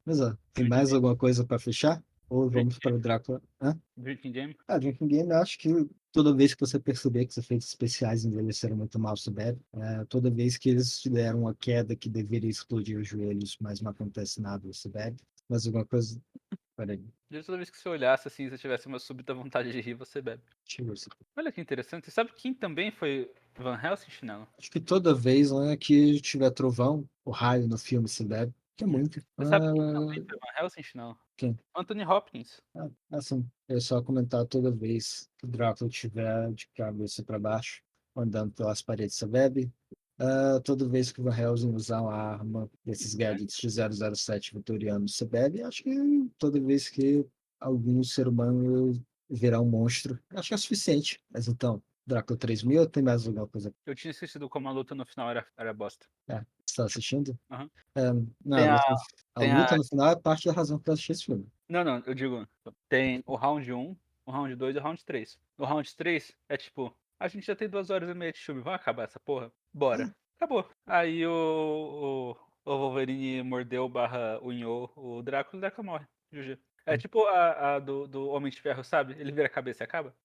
Mas ó, tem Drinking mais Game. alguma coisa para fechar? Ou vamos Drinking para o Drácula? Hã? Drinking Game. Drinking Game, eu acho que toda vez que você perceber que os efeitos especiais envelheceram muito mal, você bebe. Toda vez que eles te deram uma queda que deveria explodir os joelhos, mas não acontece nada, você bebe. Mais alguma coisa? Peraí, Desde toda vez que você olhasse assim, se tivesse uma súbita vontade de rir, você bebe. deixa eu ver se... Olha que interessante. Você sabe quem também foi Van Helsing, Chinelo? Acho que toda vez, né, que tiver trovão, o raio no filme, você bebe. Que é muito. Você sabe quem também foi Van Helsing, Chinelo? Quem? Anthony Hopkins. Assim, é só comentar toda vez que o Drácula estiver de cabeça para baixo, andando pelas paredes, você bebe. Toda vez que o Van Helsing usar uma arma desses gadgets de 007 vitoriano, você bebe. Acho que toda vez que algum ser humano virar um monstro, acho que é suficiente. Mas então, Drácula 3000, tem mais alguma coisa? Eu tinha esquecido como a luta no final era bosta. Você está assistindo? Aham. Não, Tem a. a Tem a. luta no final é parte da razão para assistir esse filme. Não, não, eu digo. Tem o round um, o round 2 e o round 3. O round 3 é tipo, a gente já tem 2 horas e meia de filme, vamos acabar essa porra? Bora. Acabou. Aí o Wolverine mordeu barra unhou o Drácula morre. GG. É tipo a do Homem de Ferro, sabe? Ele vira a cabeça e acaba.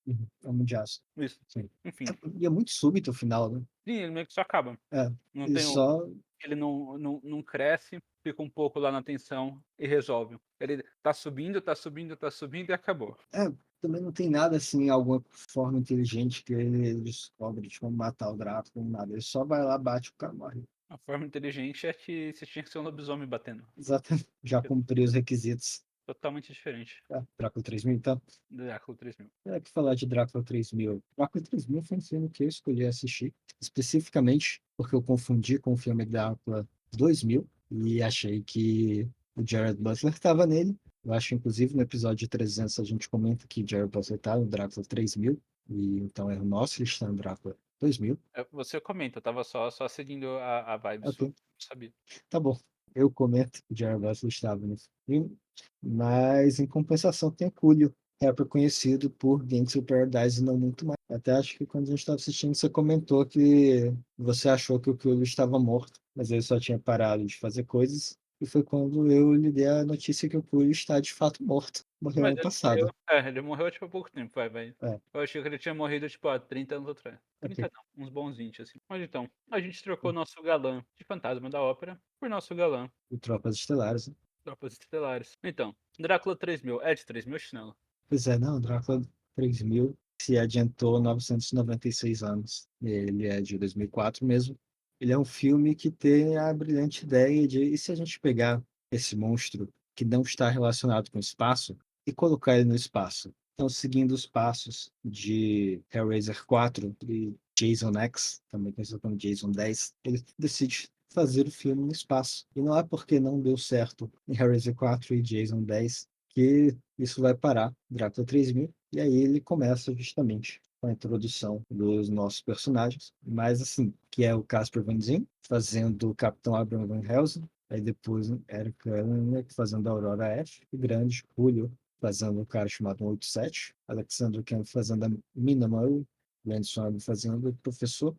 É um de aço. Isso. Sim. Enfim. E é muito súbito o final, né? Sim, ele meio que só acaba. É, Não ele tem o. só. Ele não cresce, fica um pouco lá na tensão e resolve. Ele tá subindo, tá subindo, tá subindo e acabou. É, também não tem nada assim, alguma forma inteligente que ele descobre de como matar o Drácula, nada. Ele só vai lá, bate, o cara morre. A forma inteligente é que você tinha que ser um lobisomem batendo. Exatamente. Já cumpriu os requisitos. Totalmente diferente Drácula 3000, então. do Drácula 3000. É que falar de Drácula 3000. Drácula 3000 foi um filme que eu escolhi assistir, especificamente porque eu confundi com o filme Drácula 2000 e achei que o Jared Butler estava nele. Eu acho, inclusive, no episódio 300 a gente comenta que Jared Butler está no Drácula 3000, e então é o nosso, ele está no Drácula 2000. Você comenta, eu tava só seguindo a vibe sua. Ok, Não sabia. tá bom. Eu comento que o Jared Butler estava nesse filme, mas em compensação tem o Coolio, rapper conhecido por Gangsta Paradise e não muito mais. Até acho que quando a gente estava assistindo, você comentou que você achou que o Coolio estava morto, mas ele só tinha parado de fazer coisas. E foi quando eu lhe dei a notícia que o Coolio está de fato morto. Morreu Mas ano ele morreu. passado. Ele morreu tipo há pouco tempo, vai. É, Eu achei que ele tinha morrido tipo há 30 anos atrás. ok. 30 não, uns bons 20, assim. Mas então, a gente trocou nosso galã de fantasma da ópera por nosso galã O Tropas Estelares. Tropas Estelares. Então, Drácula 3000. É de 3000, Chinelo? Pois é, não, Drácula 3000 se adiantou 996 anos. Ele é de 2004 mesmo. Ele é um filme que tem a brilhante ideia de, e se a gente pegar esse monstro que não está relacionado com o espaço e colocar ele no espaço? Então, seguindo os passos de Hellraiser 4 e Jason X, também conhecido como Jason 10, ele decide fazer o filme no espaço. E não é porque não deu certo em Hellraiser 4 e Jason 10 que isso vai parar, Drácula 3000, e aí ele começa justamente com a introdução dos nossos personagens, mas assim, que é o Casper Van Dien, fazendo o Capitão Abraham Van Helsing, aí depois Eric Eleniak fazendo a Aurora F, e grande Julio fazendo um cara chamado 187, Alexander Kemp fazendo a Mina Murray, Glenn Swab fazendo o professor,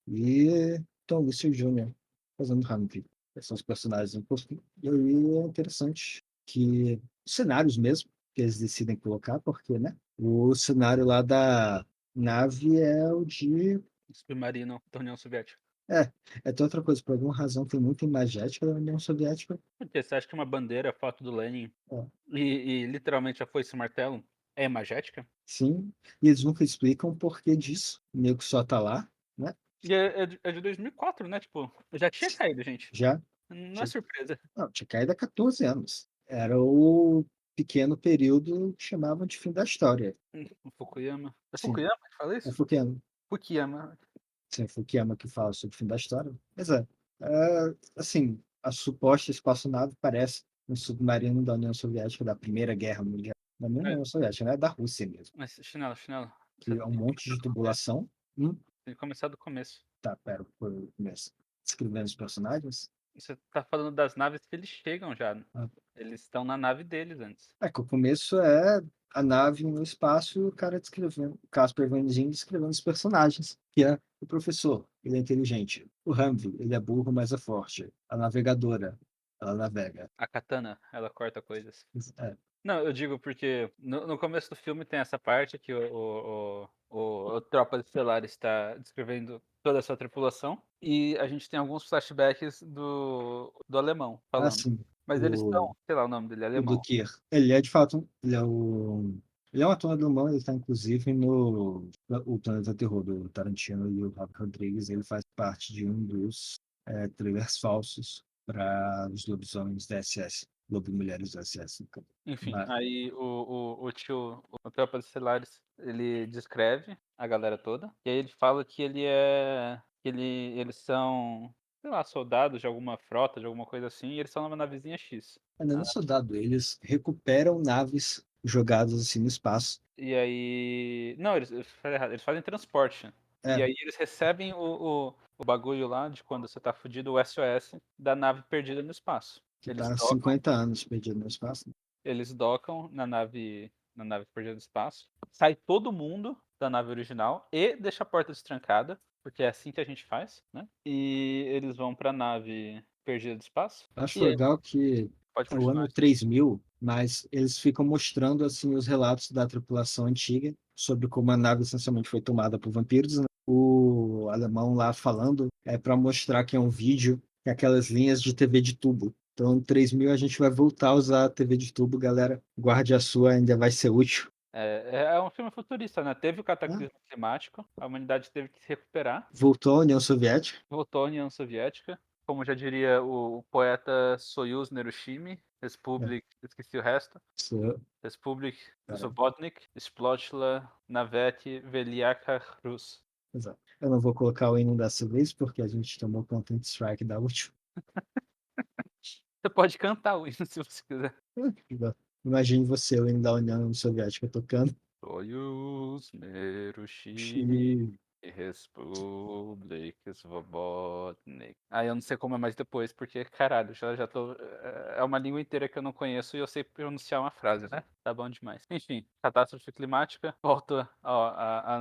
e Tom Lister Jr. fazendo Humphrey. Esses são os personagens em postura. E aí é interessante que os cenários mesmo que eles decidem colocar, porque, né? O cenário lá da nave é o de. Submarino da União Soviética. É, é tem outra coisa, por alguma razão tem muita imagética da União Soviética. Por quê? Você acha que uma bandeira, a foto do Lenin É, e literalmente a foice e o martelo é imagética? sim, e eles nunca explicam o porquê disso. O nego só tá lá, né? E é de 2004, né? Tipo, já tinha caído, gente. Já, Não é já surpresa. não, tinha caído há 14 anos. Era o pequeno período que chamavam de fim da história. O Fukuyama. É Sim, Fukuyama que fala é isso? Fukuyama. Fukuyama. Sim, Fukuyama que fala sobre o fim da história. Mas assim, a suposta espaçonave parece um submarino da União Soviética da Primeira Guerra Mundial. Da União Soviética, né? Da Rússia mesmo. Mas, chinelo, chinelo. Você Que é um tem que monte começar de do começo. tubulação. Tem que começar do começo. Tá, pera, por começo. Descrevendo os personagens. Você tá falando das naves que eles chegam já. Ah, Eles estão na nave deles antes. é que o começo é a nave no espaço e o cara descrevendo, o Casper Van Dien descrevendo os personagens, que é o professor, ele é inteligente. O Humvee, ele é burro, mas é forte. A navegadora, ela navega. A Katana, ela corta coisas. É, Não, eu digo porque no começo do filme tem essa parte que o Tropa Estelar está descrevendo toda a sua tripulação e a gente tem alguns flashbacks do alemão falando. assim, Mas eles estão, sei lá o nome dele, o alemão. Dukir, ele é de fato, ele é um ator alemão, ele está inclusive no o Planeta Terror do Tarantino e o Robert Rodrigues, ele faz parte de um dos trailers falsos para os lobisomens da SS, Lobo e Mulheres da SS. Enfim, Mas, aí o tio, o Tropa Estelares, ele descreve a galera toda e aí ele fala que eles são, sei lá, soldados de alguma frota, de alguma coisa assim, e eles estão numa navezinha X. ainda não soldado, eles recuperam naves jogadas assim no espaço. E aí. Não, eles falei errado, eles fazem transporte. E É, aí eles recebem o bagulho lá de quando você tá fudido, o SOS, da nave perdida no espaço. que está há 50 anos perdido no espaço. Eles docam na nave perdida no espaço. Sai todo mundo da nave original e deixa a porta destrancada, porque é assim que a gente faz, né? E eles vão pra nave perdida do espaço. Acho E aí, legal que pode é o ano continuar. 3000, mas eles ficam mostrando assim os relatos da tripulação antiga sobre como a nave essencialmente foi tomada por vampiros, né? O alemão lá falando é para mostrar que é um vídeo, que é aquelas linhas de TV de tubo. Então, em 3000 a gente vai voltar a usar a TV de tubo, galera. Guarde a sua, ainda vai ser útil. É um filme futurista, né? Teve o Ah, cataclismo climático, a humanidade teve que se recuperar. voltou a União Soviética. Voltou à União Soviética. Como já diria o poeta Soyuz Nerushimi, É, Republik, esqueci o resto, isso, Republik cara, Swobodnik, Splotla Navet Veliaka Rus. exato. Eu não vou colocar o hino dessa vez, porque a gente tomou content strike da última. Você pode cantar o hino se você quiser. Imagine você, o hino da União Soviética tocando. Soyuz Nerushimi Xiii. Republik Swobodnik. Ah, eu não sei como é mais depois, porque, caralho, já tô. É uma língua inteira que eu não conheço e eu sei pronunciar uma frase, né? Tá bom demais. Enfim, catástrofe climática. Volta a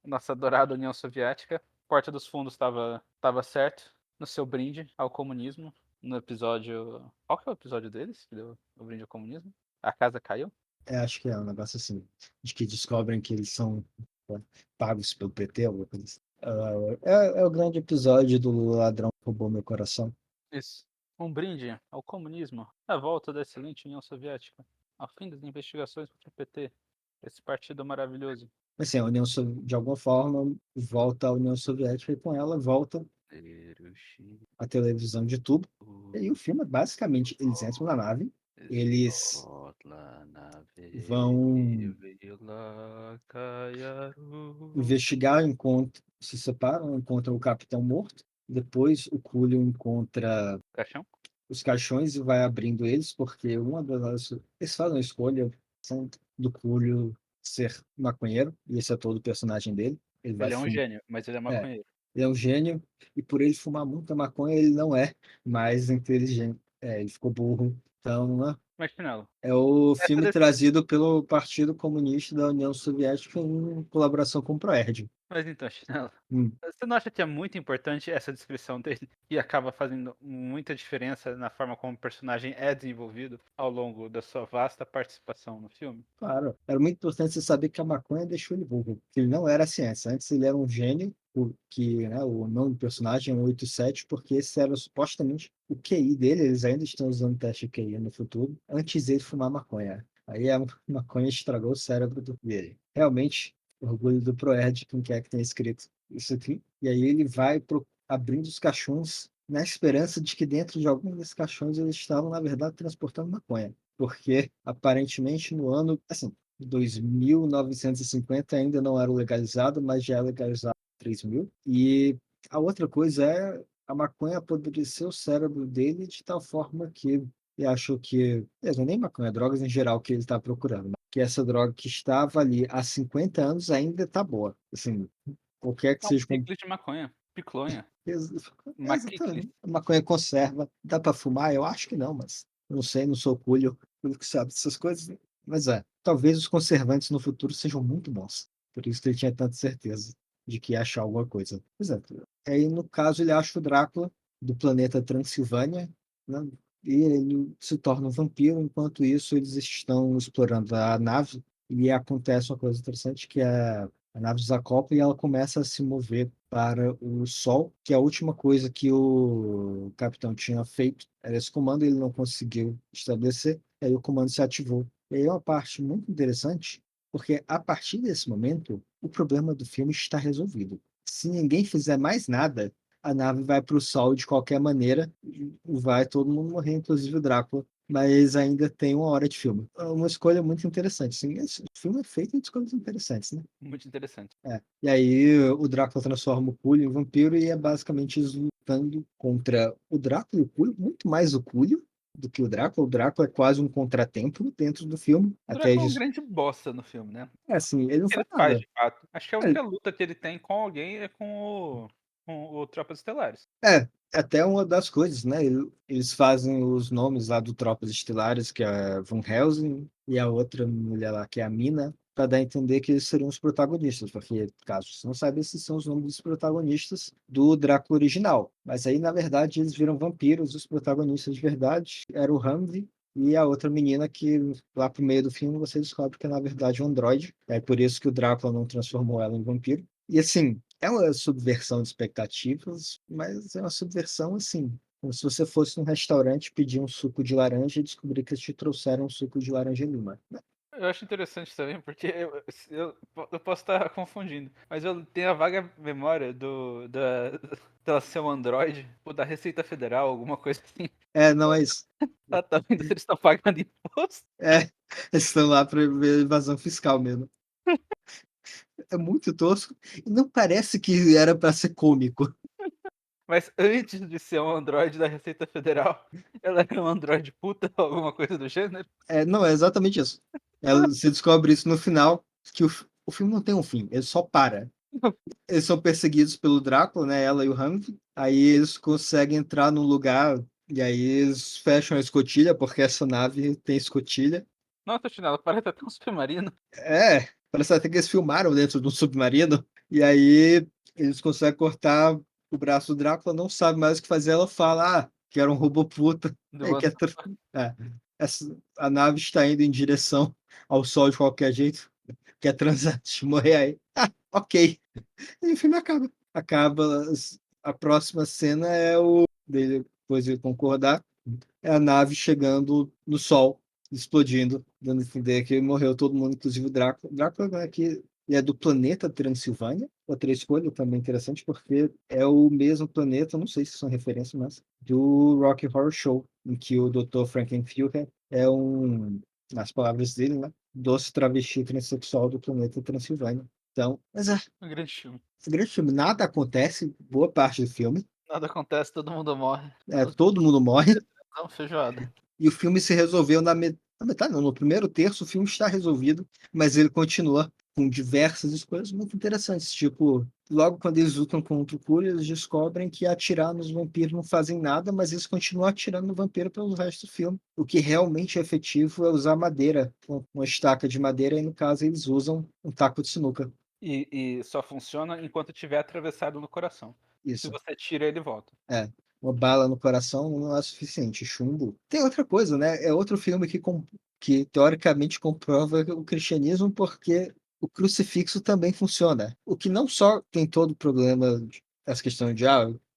nossa adorada União Soviética. Porta dos Fundos tava certo no seu brinde ao comunismo. No episódio. Qual que é o episódio deles? Que deu o brinde ao comunismo? A casa caiu? Acho que é um negócio assim, de que descobrem que eles são pagos pelo PT, alguma coisa assim. É o grande episódio do ladrão que roubou meu coração. Isso. Um brinde ao comunismo, a volta da excelente União Soviética, ao fim das investigações contra o PT, esse partido maravilhoso. Assim, a de alguma forma, volta à União Soviética e com ela volta a televisão de tubo. E aí o filme, basicamente, eles entram na nave, eles vão investigar, se separam, encontram o capitão morto. Depois o Coolio encontra Caixão? os caixões e vai abrindo eles, porque eles fazem a escolha do Coolio ser maconheiro, e esse é todo o personagem dele. Ele vai Ele é um fumar. gênio, mas ele é É, maconheiro. ele é um gênio, e por ele fumar muita maconha, ele não é mais inteligente. Ele ficou burro. Então, né? Mas, Chinelo, É o essa filme trazido pelo Partido Comunista da União Soviética em colaboração com o Proerd. Mas então, Chinelo, Hum. você não acha que é muito importante essa descrição dele e acaba fazendo muita diferença na forma como o personagem é desenvolvido ao longo da sua vasta participação no filme? Claro, era muito importante você saber que a maconha deixou ele burro, que ele não era ciência. Antes ele era um gênio, né, o nome do personagem é 87, porque esse era supostamente o QI dele, eles ainda estão usando teste de QI no futuro, antes dele fumar maconha. Aí a maconha estragou o cérebro dele. Realmente, orgulho do Proerd, quem quer que tenha escrito isso aqui. E aí ele vai abrindo os caixões na esperança de que dentro de algum desses caixões eles estavam, na verdade, transportando maconha, porque aparentemente no ano, assim, 2950 ainda não era legalizado, mas já é legalizado em 3000. E a outra coisa é a maconha apodrecer o cérebro dele de tal forma que ele achou que, não é nem maconha, drogas em geral que ele está procurando, mas que essa droga que estava ali há 50 anos ainda está boa. Assim, qualquer que É um seja picles de maconha, piclonha, maquicles. Exatamente. A maconha conserva. Dá para fumar? Eu acho que não, mas não sei, não sou culho, pelo que sabe dessas coisas. Né? Mas talvez os conservantes no futuro sejam muito bons. Por isso que ele tinha tanta certeza de que ia achar alguma coisa. Exato. Aí, no caso, ele acha o Drácula do planeta Transilvânia, né? E ele se torna um vampiro. Enquanto isso, eles estão explorando a nave e acontece uma coisa interessante que é a nave desacopla e ela começa a se mover para o Sol, que é a última coisa que o capitão tinha feito era esse comando, ele não conseguiu estabelecer, e aí o comando se ativou. E aí é uma parte muito interessante, porque a partir desse momento, o problema do filme está resolvido. Se ninguém fizer mais nada, a nave vai para o Sol de qualquer maneira, vai todo mundo morrer, inclusive o Drácula, mas ainda tem 1 hora de filme. É uma escolha muito interessante. Assim, esse filme é feito de escolhas interessantes, né? Muito interessante. E aí o Drácula transforma o Coolio em vampiro e é basicamente eles lutando contra o Drácula e o Coolio, muito mais o Coolio do que o Drácula. O Drácula é quase um contratempo dentro do filme. O Até Drácula é um eles... grande bosta no filme, né? assim, ele não Ele faz faz, nada. de fato. Acho que a É, única luta que ele tem com alguém é com o Tropas Estelares. é até uma das coisas, né? Eles fazem os nomes lá do Tropas Estelares, que é Van Helsing, e a outra mulher lá, que é a Mina, para dar a entender que eles seriam os protagonistas, porque, caso você não saiba, esses são os nomes dos protagonistas do Drácula original. Mas aí, na verdade, eles viram vampiros, os protagonistas de verdade eram o Humvee e a outra menina que, lá pro meio do filme, você descobre que é, na verdade, um androide. É por isso que o Drácula não transformou ela em vampiro. E, assim, é uma subversão de expectativas, mas é uma subversão assim. Como se você fosse num restaurante pedir um suco de laranja e descobrir que eles te trouxeram um suco de laranja lima. Eu acho interessante também, porque eu posso estar confundindo, mas eu tenho a vaga memória dela ser um androide, ou da Receita Federal, alguma coisa assim. Não é isso. Ela tá vendo se eles estão pagando imposto. Eles estão lá para ver evasão fiscal mesmo. É muito tosco e não parece que era para ser cômico. Mas antes de ser um androide da Receita Federal, ela era um androide puta ou alguma coisa do gênero. Não, é exatamente isso. Você descobre isso no final, que o filme não tem um fim, ele só para. Eles são perseguidos pelo Drácula, né? Ela e o Humphrey. Aí eles conseguem entrar num lugar e aí eles fecham a escotilha, porque essa nave tem escotilha. Nossa, Chinelo, parece até um submarino. Parece até que eles filmaram dentro de um submarino. E aí eles conseguem cortar o braço do Drácula, não sabe mais o que fazer. Ela fala, que era um robô puta. Do É, que é é, a nave está indo em direção ao Sol de qualquer jeito. Quer transar, morrer aí. Ok. E o filme acaba. A próxima cena é o dele depois ele concordar, é a nave chegando no Sol, explodindo, dando a entender que morreu todo mundo, inclusive o Drácula. O Drácula aqui é do planeta Transilvânia. Outra escolha também interessante, porque é o mesmo planeta, não sei se são referências, mas do Rocky Horror Show, em que o Dr. Frankenfurter é nas palavras dele, né, doce travesti transexual do planeta Transilvânia. Então, mas Um grande filme. esse grande filme, nada acontece, boa parte do filme, Nada acontece, todo mundo morre. todo mundo morre, Não, feijoada. e o filme se resolveu na metade, não, no primeiro terço o filme está resolvido, mas ele continua com diversas escolhas muito interessantes, tipo, logo quando eles lutam contra o Cura, eles descobrem que atirar nos vampiros não fazem nada, mas eles continuam atirando no vampiro pelo resto do filme. O que realmente é efetivo é usar madeira, uma estaca de madeira, e no caso eles usam um taco de sinuca. E só funciona enquanto tiver atravessado no coração. Se Isso. você tira, ele volta. É, uma bala no coração não é suficiente. Chumbo. Tem outra coisa, né? É outro filme que teoricamente comprova o cristianismo, porque o crucifixo também funciona. O que não só tem todo o problema, essa questão de,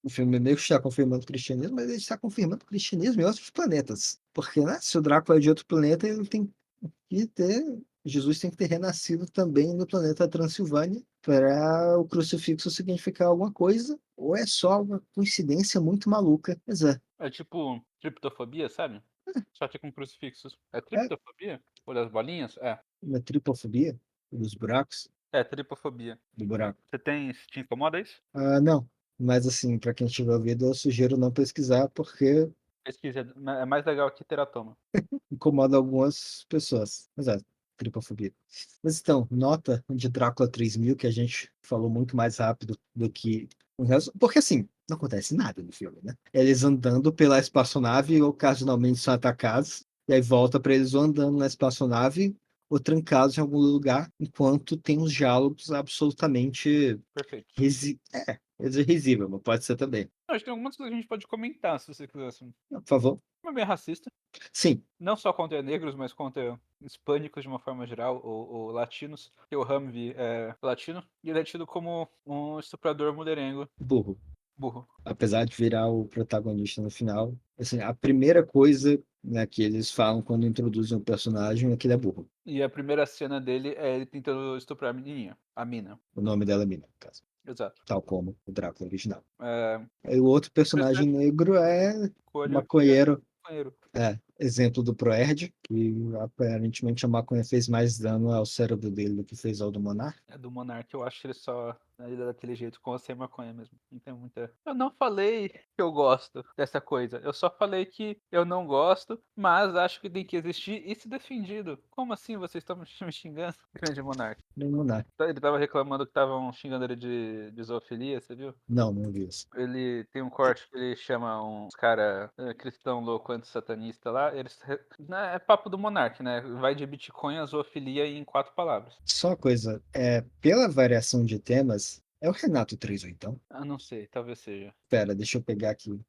o filme meio que está confirmando o cristianismo, mas ele está confirmando o cristianismo em outros planetas. Porque, né, se o Drácula é de outro planeta, ele tem que ter. Jesus tem que ter renascido também no planeta Transilvânia para o crucifixo significar alguma coisa, ou é só uma coincidência muito maluca. Mas É tipo triptofobia, sabe? Só que com crucifixos. É é triptofobia? Ou das bolinhas? É. uma tripofobia dos buracos, É, tripofobia. do buraco. Você tem. Te incomoda isso? Ah, não. Mas assim, para quem tiver ouvido, eu sugiro não pesquisar, porque Pesquisa. É mais legal que teratoma. incomoda algumas pessoas. Mas tripofobia. Mas então, nota de Drácula 3000, que a gente falou muito mais rápido do que o resto. Porque assim, não acontece nada no filme, né? Eles andando pela espaçonave, ocasionalmente são atacados, e aí volta para eles ou andando na espaçonave ou trancados em algum lugar, enquanto tem uns diálogos absolutamente Perfeito. risível, mas pode ser também. Acho que tem algumas coisas que a gente pode comentar, se você quiser. Assim. Por favor. Uma meio racista. Sim, Não só contra negros, mas contra hispânicos de uma forma geral, ou latinos. Porque o Humvee é latino. E ele é tido como um estuprador mulherengo burro. burro. Apesar de virar o protagonista no final, assim, a primeira coisa, né, que eles falam quando introduzem o personagem é que ele é burro. E a primeira cena dele é ele tentando estuprar a menininha. A mina. O nome dela é Mina, no caso. Exato. Tal como o Drácula original. É, Aí o outro personagem interessante negro é o escolha que é maconheiro. maconheiro. Exemplo do Proerd, que aparentemente a maconha fez mais dano ao cérebro dele do que fez ao do Monarca. É do Monark, eu acho que ele só. Ele é daquele jeito, com sem maconha mesmo. Não tem muita. Eu não falei que eu gosto dessa coisa. Eu só falei que eu não gosto, mas acho que tem que existir e se defendido. Como assim vocês estão me xingando? Grande Monark. Nem Monarca. Ele tava reclamando que estavam xingando ele de zoofilia, você viu? Não vi isso. Ele tem um corte que ele chama uns cara cristão louco anti-satanista lá. Né, é papo do Monark, né? Vai de Bitcoin a zoofilia em 4 palavras. Só uma coisa, pela variação de temas, é o Renato 38, então? Ah, não sei, talvez seja. Pera, deixa eu pegar aqui.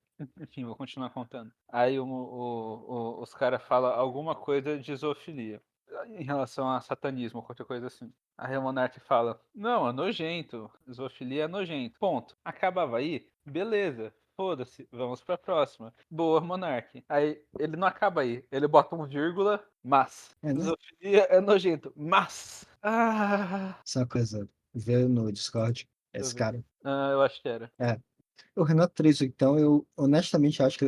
Enfim, vou continuar contando. Aí os caras falam alguma coisa de zoofilia em relação a satanismo, qualquer coisa assim. Aí o Monark fala: Não, é nojento. Zoofilia é nojento. Ponto. Acabava aí? Beleza. Foda-se, vamos pra próxima. Boa, Monark. Aí ele não acaba aí. Ele bota um vírgula, mas. Né? Zoofilia é nojento, mas. Ah. Só uma coisa, vê no Discord, Deixa eu esse ver. cara. Ah, eu acho que era. É, o Renato 38, então, eu honestamente acho que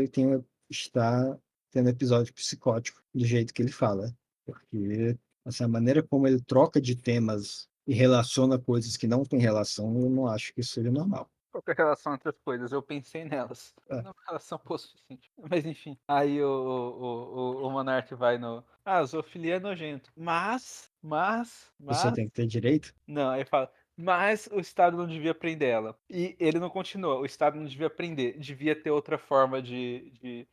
está tendo episódio psicótico do jeito que ele fala. Porque assim, a maneira como ele troca de temas e relaciona coisas que não têm relação, eu não acho que isso seja normal. Qual que é a relação entre as coisas? Eu pensei nelas. É, Não é uma relação boa o suficiente. Mas enfim. Aí o Monark vai no. Ah, zoofilia é nojento. você Mas. tem que ter direito. Não, aí fala. Mas o Estado não devia prender ela. E ele não continua. O Estado não devia prender. Devia ter outra forma de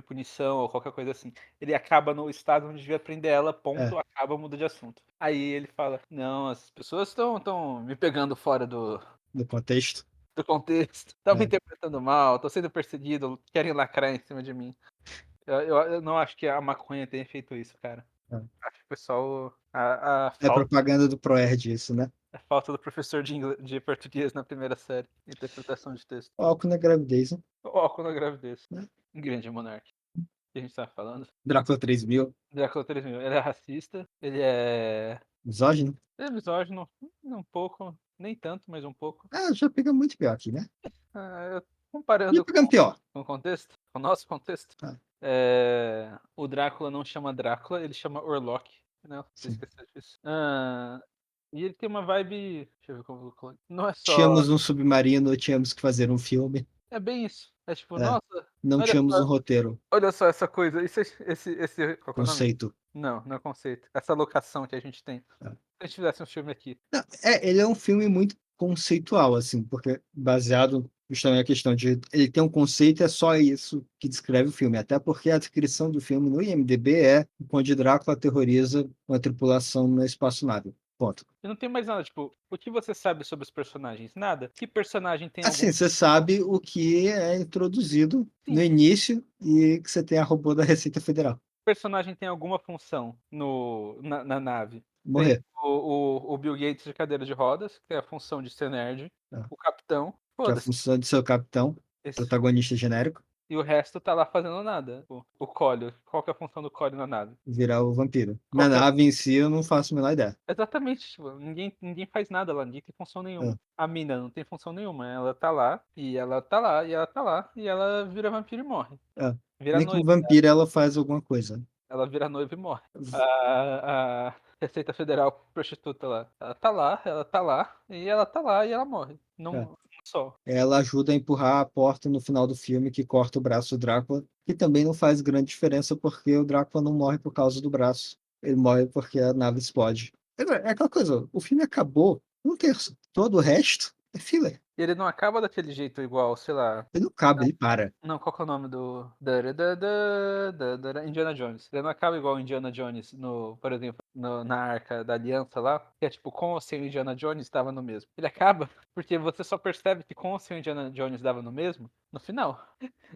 punição ou qualquer coisa assim. Ele acaba no Estado não devia prender ela, É, ponto, acaba, muda de assunto. Aí ele fala: Não, as pessoas estão me pegando fora no contexto. do contexto. Estão me É, interpretando mal, estou sendo perseguido, querem lacrar em cima de mim. Eu não acho que a maconha tenha feito isso, cara. é. Acho que foi só a É falta, propaganda do Proerd isso, né? a falta do professor de português na primeira série. Interpretação de texto. O álcool na gravidez, né? O álcool na gravidez. Grande Monark. Que a gente tava falando. Drácula 3000, Drácula 3000. Ele é racista, ele é. misógino. Ele é misógino, um pouco, nem tanto, mas um pouco. Ah, já pega muito pior aqui, né? Ah, Já comparando pegando pior. com o contexto, com o nosso contexto, Ah, o Drácula não chama Drácula, ele chama Orlok. Não, você sim. esqueceu disso. E ele tem uma vibe. Deixa eu ver como eu vou colocar. Não é só. Tínhamos um submarino, tínhamos que fazer um filme. É bem isso. É tipo, É, nossa, não olha tínhamos um só, roteiro, olha só essa coisa. Qual que é o nome? conceito. Não, não é conceito. Essa locação que a gente tem. É. Se a gente fizesse um filme aqui. Não, ele é um filme muito conceitual, assim, porque baseado justamente na questão de ele tem um conceito, é só isso que descreve o filme. Até porque a descrição do filme no IMDb é o Conde Drácula aterroriza uma tripulação na espaçonave. Ponto. E não tem mais nada, tipo, o que você sabe sobre os personagens? Nada. Que personagem tem algum. Assim, você sabe o que é introduzido no Sim, início e que você tem a robô da Receita Federal. personagem tem alguma função na nave. Tem Morrer. o Bill Gates de cadeira de rodas, que é a função de ser nerd. Tá? O capitão, Que é a foda-se. função de ser o capitão, Esse, protagonista genérico, e o resto tá lá fazendo nada. O Collier. Qual que é a função do Collier na nave? virar o vampiro. Qual Na que é nave em si, eu não faço a menor ideia. Exatamente, tipo, ninguém faz nada lá, ninguém tem função nenhuma. Ah, A mina não tem função nenhuma. Ela tá lá, e ela tá lá, e ela tá lá, e ela vira vampiro e morre. ah. Vira Nem como noiva. vampiro ela faz alguma coisa. Ela vira noiva e morre. A Receita Federal prostituta lá. Ela tá lá, e ela tá lá, e ela morre. É. Não só. Ela ajuda a empurrar a porta no final do filme que corta o braço do Drácula, que também não faz grande diferença porque o Drácula não morre por causa do braço. Ele morre porque a nave explode. É aquela coisa, o filme acabou um terço. Todo o resto é filler. E ele não acaba daquele jeito igual, sei lá. Ele não cabe, ele para. Não, qual que é o nome do. Indiana Jones. Ele não acaba igual Indiana Jones, por exemplo, na Arca da Aliança lá, que é tipo, com ou sem o Indiana Jones estava no mesmo. Ele acaba porque você só percebe que com ou sem o Indiana Jones estava no mesmo no final.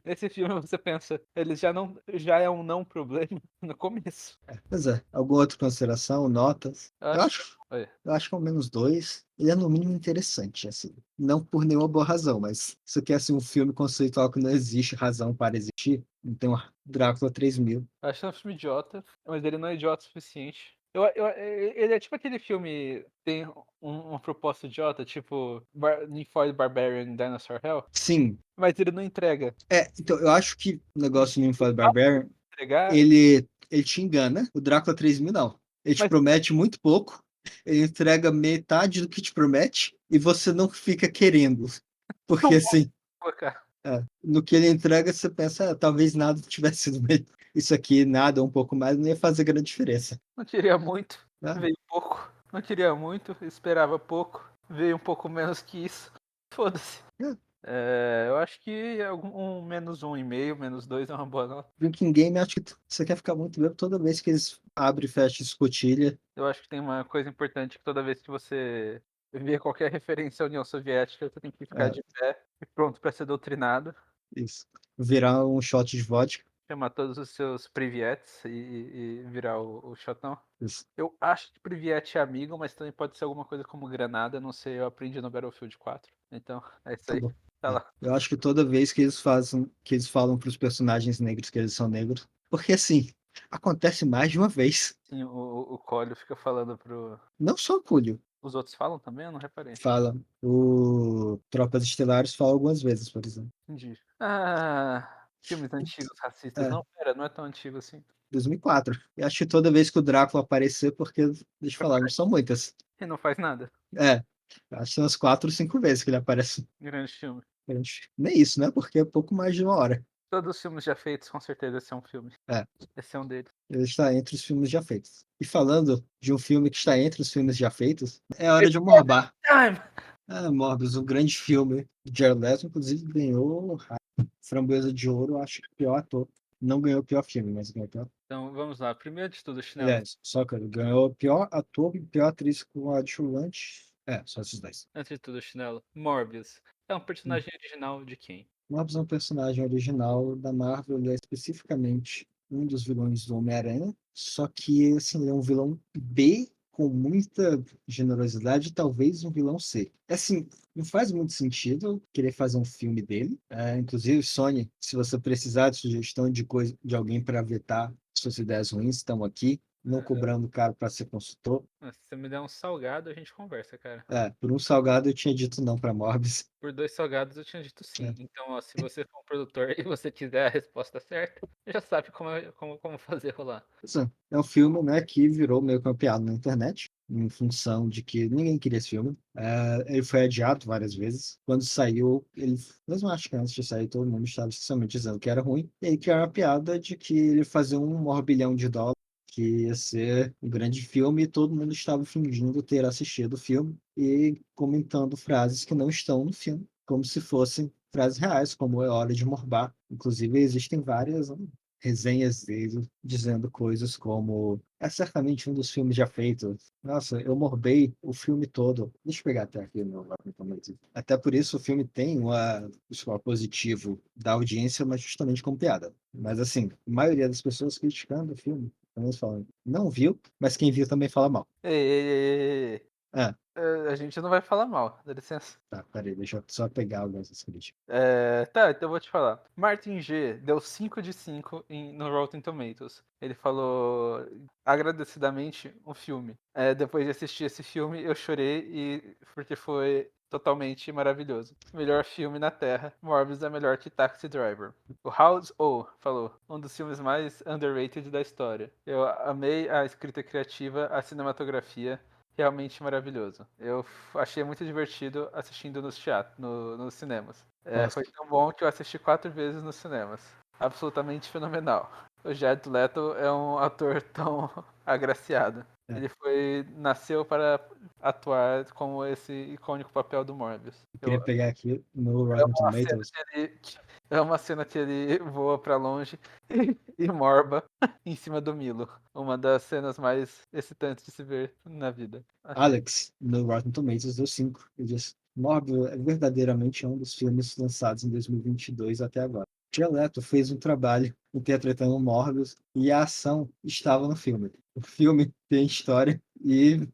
Nesse filme você pensa, ele já é um não problema no começo. Pois é, alguma outra consideração, notas? Eu Eu acho. acho, Oi. eu acho que ao menos dois. Ele é no mínimo interessante, assim. Não por nenhuma boa razão, mas isso aqui é assim, um filme conceitual que não existe razão para existir. Então, Drácula 3000. Eu acho que é um filme idiota, mas ele não é idiota o suficiente. Ele é tipo aquele filme tem uma proposta idiota, tipo Need for the Barbarian Dinosaur Hell, Sim, mas ele não entrega. então eu acho que o negócio do Infamous Dá pra Barbarian, entregar, ele te engana. O Drácula 3000 não. Ele te mas promete muito pouco, ele entrega metade do que te promete e você não fica querendo. Porque não assim, vou, cara. no que ele entrega, você pensa, talvez nada tivesse sido melhor. Isso aqui, nada, um pouco mais, não ia fazer grande diferença. Não queria muito, Né? veio pouco. Não queria muito, esperava pouco, veio um pouco menos que isso. Foda-se. É. Eu acho que um menos 1,5, menos 2 é uma boa nota. Drinking Game, acho que você quer ficar muito bem toda vez que eles abrem e fecham escotilha. Eu acho que tem uma coisa importante que toda vez que você vê qualquer referência à União Soviética, você tem que ficar É, de pé e pronto para ser doutrinado, isso. Virar um shot de vodka. chamar todos os seus privietes e virar o shotão. Isso. Eu acho que Priviet é amigo, mas também pode ser alguma coisa como Granada, não sei, eu aprendi no Battlefield 4. Então, é isso Tá aí. bom. Tá É. lá. Eu acho que toda vez que eles fazem, que eles falam para os personagens negros que eles são negros, porque assim, acontece mais de uma vez. Sim, o Collio fica falando pro. Não só o Cúlio Os outros falam também? Eu não reparei. fala, o Tropas Estelares fala algumas vezes, por exemplo. Entendi. Filmes antigos racistas. É, Não, pera, não é tão antigo assim. 2004. E acho que toda vez que o Drácula aparecer, porque, deixa eu falar, não são muitas. E não faz nada. É, acho que são umas 4 ou 5 vezes que ele aparece. Grande filme. Nem isso, né? Porque é pouco mais de uma hora. Todos os filmes já feitos, com certeza, esse é um filme. É, Esse é um deles. ele está entre os filmes já feitos. E falando de um filme que está entre os filmes já feitos, é hora de Morbar. Time! Morbius, um grande filme. Jared Leto, inclusive, ganhou a Framboesa de Ouro, acho que o pior ator. Não ganhou o pior filme, mas ganhou o pior. Então, vamos lá. Primeiro de tudo, Chinelo. Aliás, só que ele ganhou o pior ator e pior atriz coadjuvante. Só esses dois. Antes de tudo, Chinelo. Morbius. É um personagem original de quem? Morbius é um personagem original da Marvel, ele é especificamente um dos vilões do Homem-Aranha, só que assim, ele é um vilão B com muita generosidade, talvez um vilão ser. Assim, não faz muito sentido eu querer fazer um filme dele. Inclusive, Sony, se você precisar de sugestão de coisa de alguém para vetar suas ideias ruins, estamos aqui, não cobrando caro para ser consultor. Se você me der um salgado, a gente conversa, cara. Por um salgado eu tinha dito não para Morbius. Por 2 salgados eu tinha dito sim. É. Então, ó, se você for um produtor e você tiver a resposta certa, já sabe como fazer rolar. É um filme, né, que virou meio que uma piada na internet, em função de que ninguém queria esse filme. Ele foi adiado várias vezes. Quando saiu, mesmo acho que antes de sair, todo mundo estava especialmente dizendo que era ruim. E aí criaram a piada de que ele fazia $1 bilhão, que ia ser um grande filme, e todo mundo estava fingindo ter assistido o filme e comentando frases que não estão no filme, como se fossem frases reais, como é hora de morbar. Inclusive, existem várias resenhas dele dizendo coisas como: é certamente um dos filmes já feitos. Nossa, eu morbei o filme todo. Deixa eu pegar até aqui no Rotten Tomatoes. Até por isso o filme tem um score positivo da audiência, mas justamente como piada. Mas assim, a maioria das pessoas criticando o filme, pelo menos falam, não viu, mas quem viu também fala mal. Ei, ei, ei, ei. Ah, A gente não vai falar mal, dá licença. tá, peraí, deixa eu só pegar algumas das críticas. Tá, então eu vou te falar. Martin G deu 5 de 5 no Rotten Tomatoes. Ele falou agradecidamente um filme. Depois de assistir esse filme, eu chorei porque foi totalmente maravilhoso. Melhor filme na Terra. Morbius é melhor que Taxi Driver. O House O falou, um dos filmes mais underrated da história. Eu amei a escrita criativa, a cinematografia, realmente maravilhoso. Eu achei muito divertido assistindo nos cinemas. Nossa, Foi tão bom que eu assisti 4 vezes nos cinemas. Absolutamente fenomenal. O Jared Leto é um ator tão agraciado. é. Ele nasceu para atuar como esse icônico papel do Morbius. Eu queria pegar aqui no É Rotten uma cena Tomatoes. é uma cena que ele voa para longe e morba em cima do Milo. Uma das cenas mais excitantes de se ver na vida. Achei. Alex, no Rotten Tomatoes, deu 5. Ele diz: Morbius é verdadeiramente um dos filmes lançados em 2022 até agora. Jared Leto fez um trabalho interpretando Morbius e a ação estava no filme. O filme tem história e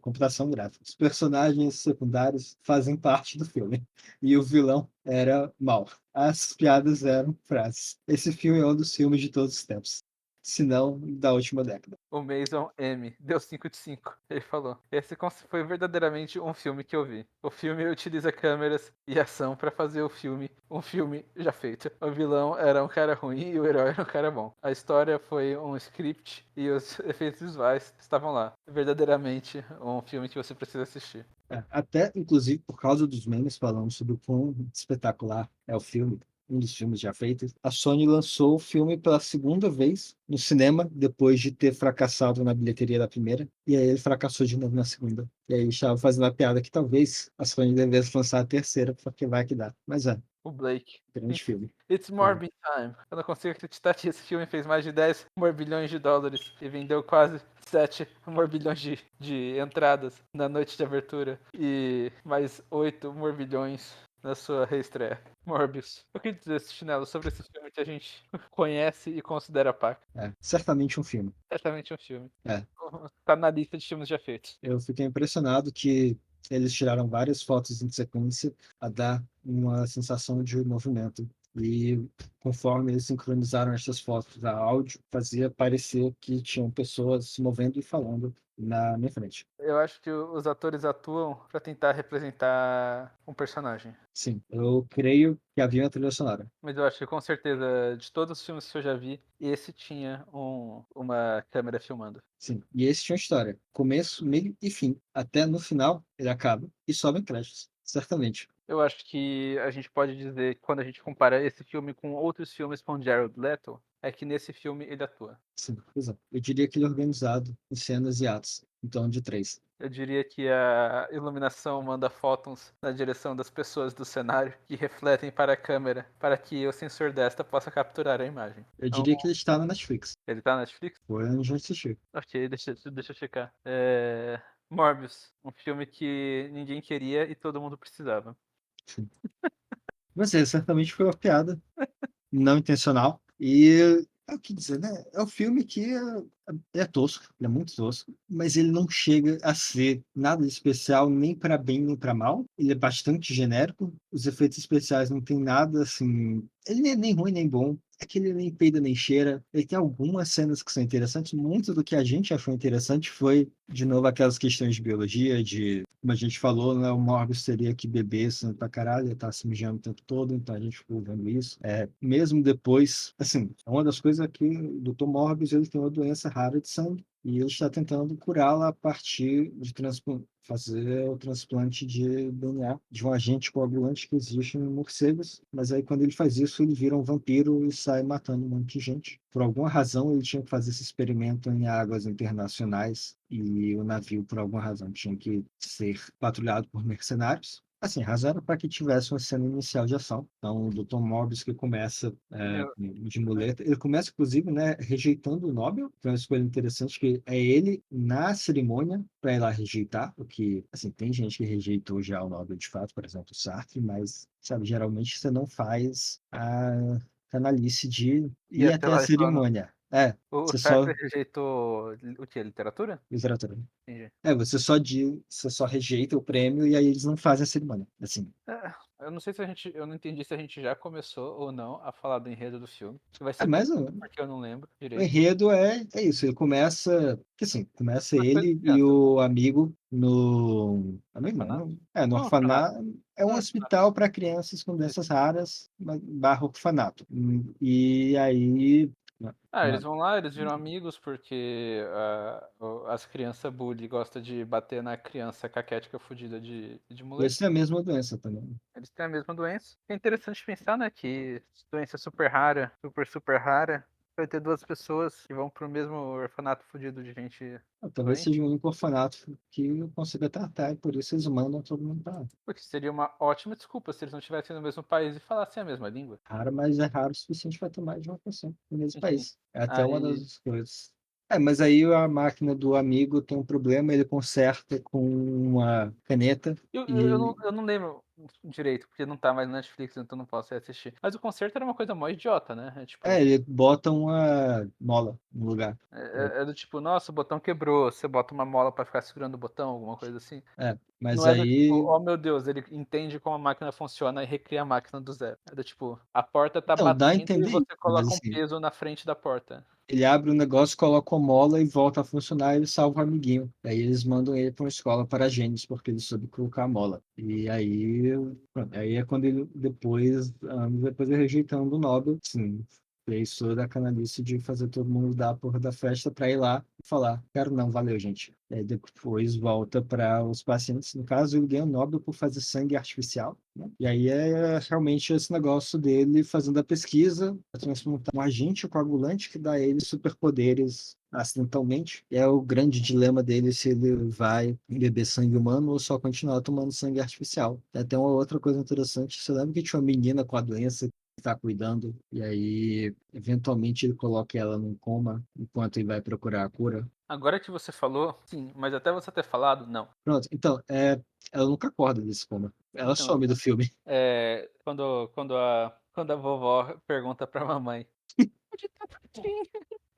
computação gráfica. Os personagens secundários fazem parte do filme. E o vilão era mau. As piadas eram frases. Esse filme é um dos filmes de todos os tempos, se não da última década. O Mason M deu 5 de 5. Ele falou: esse foi verdadeiramente um filme que eu vi. O filme utiliza câmeras e ação para fazer o filme um filme já feito. O vilão era um cara ruim e o herói era um cara bom. A história foi um script e os efeitos visuais estavam lá. Verdadeiramente um filme que você precisa assistir. Até, inclusive, por causa dos memes falando sobre o quão espetacular é o filme, um dos filmes já feitos, a Sony lançou o filme pela segunda vez no cinema, depois de ter fracassado na bilheteria da primeira, e aí ele fracassou de novo na segunda. E aí estava fazendo a piada que talvez a Sony devesse lançar a terceira, porque vai que dá. Mas O Blake. grande filme. It's Morbin Time. Eu não consigo acreditar que esse filme fez mais de 10 morbilhões de dólares e vendeu quase 7 morbilhões de entradas na noite de abertura e mais 8 morbilhões na sua reestreia. Morbius. O que dizer, Chinelo, sobre esse filme que a gente conhece e considera paca? Certamente um filme. Certamente um filme. É, Tá na lista de filmes já feitos. eu fiquei impressionado que eles tiraram várias fotos em sequência a dar uma sensação de movimento. E conforme eles sincronizaram essas fotos a áudio, fazia parecer que tinham pessoas se movendo e falando na minha frente. Eu acho que os atores atuam pra tentar representar um personagem. Sim, eu creio que havia uma trilha sonora. Mas eu acho que com certeza, de todos os filmes que eu já vi, esse tinha uma câmera filmando. Sim, e esse tinha uma história. Começo, meio e fim. Até no final, ele acaba e sobe em créditos. Certamente. Eu acho que a gente pode dizer que quando a gente compara esse filme com outros filmes com Jared Leto, é que nesse filme ele atua. Sim, exato. Eu diria que ele é organizado em cenas e atos, em torno de 3. Eu diria que a iluminação manda fótons na direção das pessoas do cenário que refletem para a câmera para que o sensor desta possa capturar a imagem. Eu Então, diria que ele está na Netflix. ele tá na Netflix? Foi onde eu assisti. Ok, deixa eu checar. Morbius, um filme que ninguém queria e todo mundo precisava. Sim. Mas certamente foi uma piada não intencional. E é o que dizer, né? É um filme que Ele é tosco, ele é muito tosco, mas ele não chega a ser nada de especial nem para bem nem para mal. Ele é bastante genérico. Os efeitos especiais não tem nada assim. Ele nem é nem ruim nem bom. É que ele nem peida nem cheira. Ele tem algumas cenas que são interessantes. Muito do que a gente achou interessante foi, de novo, aquelas questões de biologia, de, como a gente falou, né, o Morbius teria que beber sangue pra caralho, ele tá se mijando o tempo todo, então a gente ficou vendo isso. Mesmo depois, assim, uma das coisas é que o Dr. Morbius ele tem uma doença rara de sangue e ele está tentando curá-la a partir de fazer o transplante de DNA de um agente coagulante que existe em morcegos, mas aí quando ele faz isso, ele vira um vampiro e sai matando um monte de gente. Por alguma razão, ele tinha que fazer esse experimento em águas internacionais e o navio, por alguma razão, tinha que ser patrulhado por mercenários. Assim, razão para que tivesse uma cena inicial de ação. Então, o Dr. Morbius que começa Eu- de muleta, ele começa, inclusive, né, rejeitando o Nobel, que é uma escolha interessante, que é ele, na cerimônia, para ir lá rejeitar, porque, assim, tem gente que rejeitou já o Nobel de fato, por exemplo, o Sartre, mas, sabe, geralmente você não faz a canalice de E ir até até a lá e falando, cerimônia. o Você só... Sartre rejeitou o quê? Literatura? Literatura. Entendi. Você só rejeita o prêmio e aí eles não fazem a cerimônia. Assim, Eu não sei se a gente. Eu não entendi se a gente já começou ou não a falar do enredo do filme. Que vai é ser bem, mais ou menos. porque eu não lembro O direito. enredo é isso, ele começa, que assim, começa Uma coisa de ele e criança, né? o amigo no, amigo não, Orfanato? no Não, orfanato. orfanato, é um Não, orfanato. hospital para crianças com Isso. doenças raras, barra orfanato. E aí, Ah, eles vão lá, eles viram amigos porque as crianças bully gostam de bater na criança caquética fudida de muleta. eles têm a mesma doença também. Eles têm a mesma doença. É interessante pensar, né, que doença super rara, super rara, vai ter duas pessoas que vão pro mesmo orfanato fudido de gente Talvez doente. seja o único orfanato que consiga tratar, e por isso eles mandam todo mundo para lá. Porque seria uma ótima desculpa se eles não estivessem no mesmo país e falassem a mesma língua. Raro, mas é raro o suficiente para ter mais de uma pessoa no mesmo Enfim. país. É até uma Aí. das coisas. Mas aí a máquina do amigo tem um problema, ele conserta com uma caneta e Eu não lembro direito, porque não tá mais na Netflix, então não posso assistir. Mas o concerto era uma coisa mó idiota, né? É tipo. ele bota uma mola no lugar. É do tipo, nossa, o botão quebrou, você bota uma mola pra ficar segurando o botão, alguma coisa assim. Mas Não é do tipo, aí. oh meu Deus, ele entende como a máquina funciona e recria a máquina do zero. É do tipo, a porta tá Então, dá a batendo e entender isso, você mas coloca um assim, peso na frente da porta. ele abre o negócio, coloca a mola e volta a funcionar, e ele salva o amiguinho. Aí eles mandam ele para uma escola para gênios, porque ele soube colocar a mola. E aí, pronto, aí é quando ele, depois, anos depois, ele rejeitando o Nobel, sim, fez toda a canalice de fazer todo mundo dar a porra da festa para ir lá e falar, quero não, valeu, gente. Aí depois volta para os pacientes. No caso, ele ganha o Nobel por fazer sangue artificial, né? E aí é realmente esse negócio dele fazendo a pesquisa, para transmutar um agente coagulante que dá a ele superpoderes acidentalmente. E é o grande dilema dele se ele vai beber sangue humano ou só continuar tomando sangue artificial. Tem até uma outra coisa interessante. Você lembra que tinha uma menina com a doença que está cuidando, e aí, eventualmente, ele coloca ela num coma enquanto ele vai procurar a cura? Agora que você falou, sim, mas até você ter falado, não. Pronto, então, ela nunca acorda desse coma. Ela Então, some do filme. quando a vovó pergunta pra mamãe, onde tá Netinha?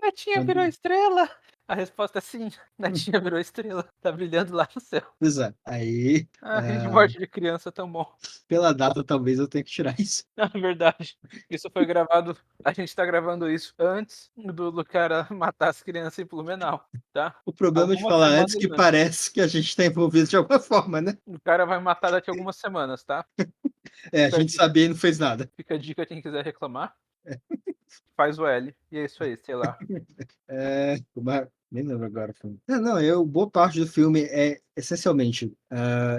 Netinha virou Quando... estrela? A resposta é sim, Netinha virou estrela, tá brilhando lá no céu. Pois é, aí, Ah, rir de morte de criança é tão bom. pela data, talvez eu tenha que tirar isso. Na verdade, isso foi gravado. A gente tá gravando isso antes do cara matar as crianças em Blumenau, tá? O problema de Algumas falar antes semanas que antes. parece que a gente está envolvido de alguma forma, né? O cara vai matar daqui a algumas semanas, tá? A Fica a gente dica, sabia e não fez nada. fica a dica quem quiser reclamar, faz o L. E é isso aí, sei lá. Nem lembro agora. Não, boa parte do filme é essencialmente